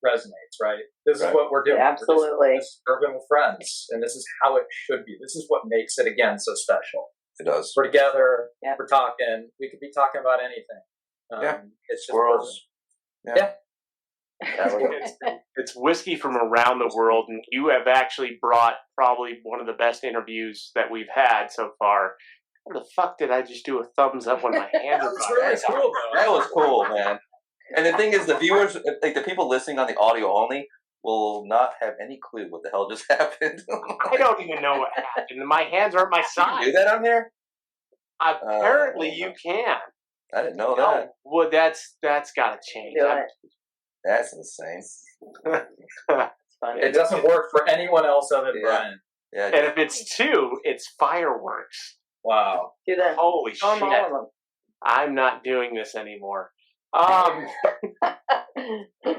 resonates, right? This is what we're doing. Absolutely. This is Bourbon with Friends, and this is how it should be. This is what makes it, again, so special. It does. We're together. Yeah. We're talking. We could be talking about anything. It's just squirrels. Yeah. It's whiskey from around the world, and you have actually brought probably one of the best interviews that we've had so far. What the fuck did I just do a thumbs up when my hands That are was really cool, though. That was cool, man. And the thing is, the viewers, like the people listening on the audio only, will not have any clue what the hell just happened. I don't even know what happened. My hands are at my side. Can you do that on here? Apparently you can. I didn't know that. Well, that's got to change. Do it. That's insane. It's funny. It doesn't work for anyone else other than Brian. Yeah. And if it's 2, it's fireworks. Wow. Do that. Holy Show 'em shit! all of them. I'm not doing this anymore.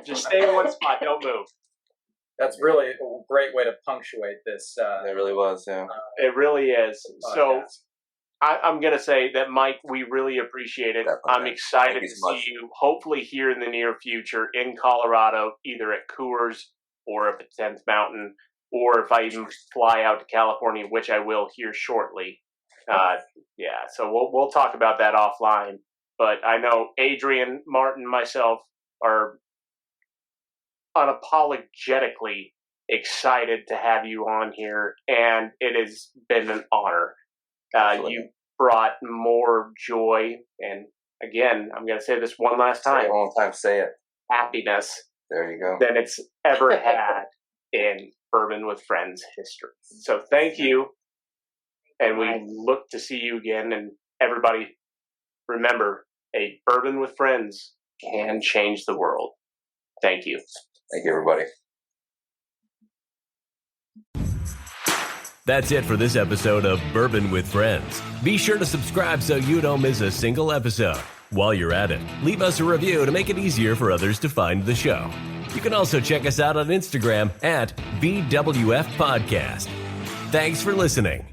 Just stay in one spot. Don't move. That's really a great way to punctuate this. It really was, yeah. It really is. So podcast. I'm going to say that, Mike, we really appreciate it. Definitely. I'm excited Thank you to so much. see you, hopefully here in the near future in Colorado, either at Coors or up at 10th Mountain, or if I even fly out to California, which I will here shortly. So we'll talk about that offline. But I know Adrian, Martin, myself are unapologetically excited to have you on here, and it has been an honor. You brought more joy, and again, I'm going to say this one last Say time, it one more time, say it. happiness There you go. than it's ever had in Bourbon with Friends history. So thank you, and we look to see you again. And everybody, remember, a Bourbon with Friends can change the world. Thank you. Thank you, everybody. That's it for this episode of Bourbon with Friends. Be sure to subscribe so you don't miss a single episode. While you're at it, leave us a review to make it easier for others to find the show. You can also check us out on Instagram at BWF Podcast. Thanks for listening.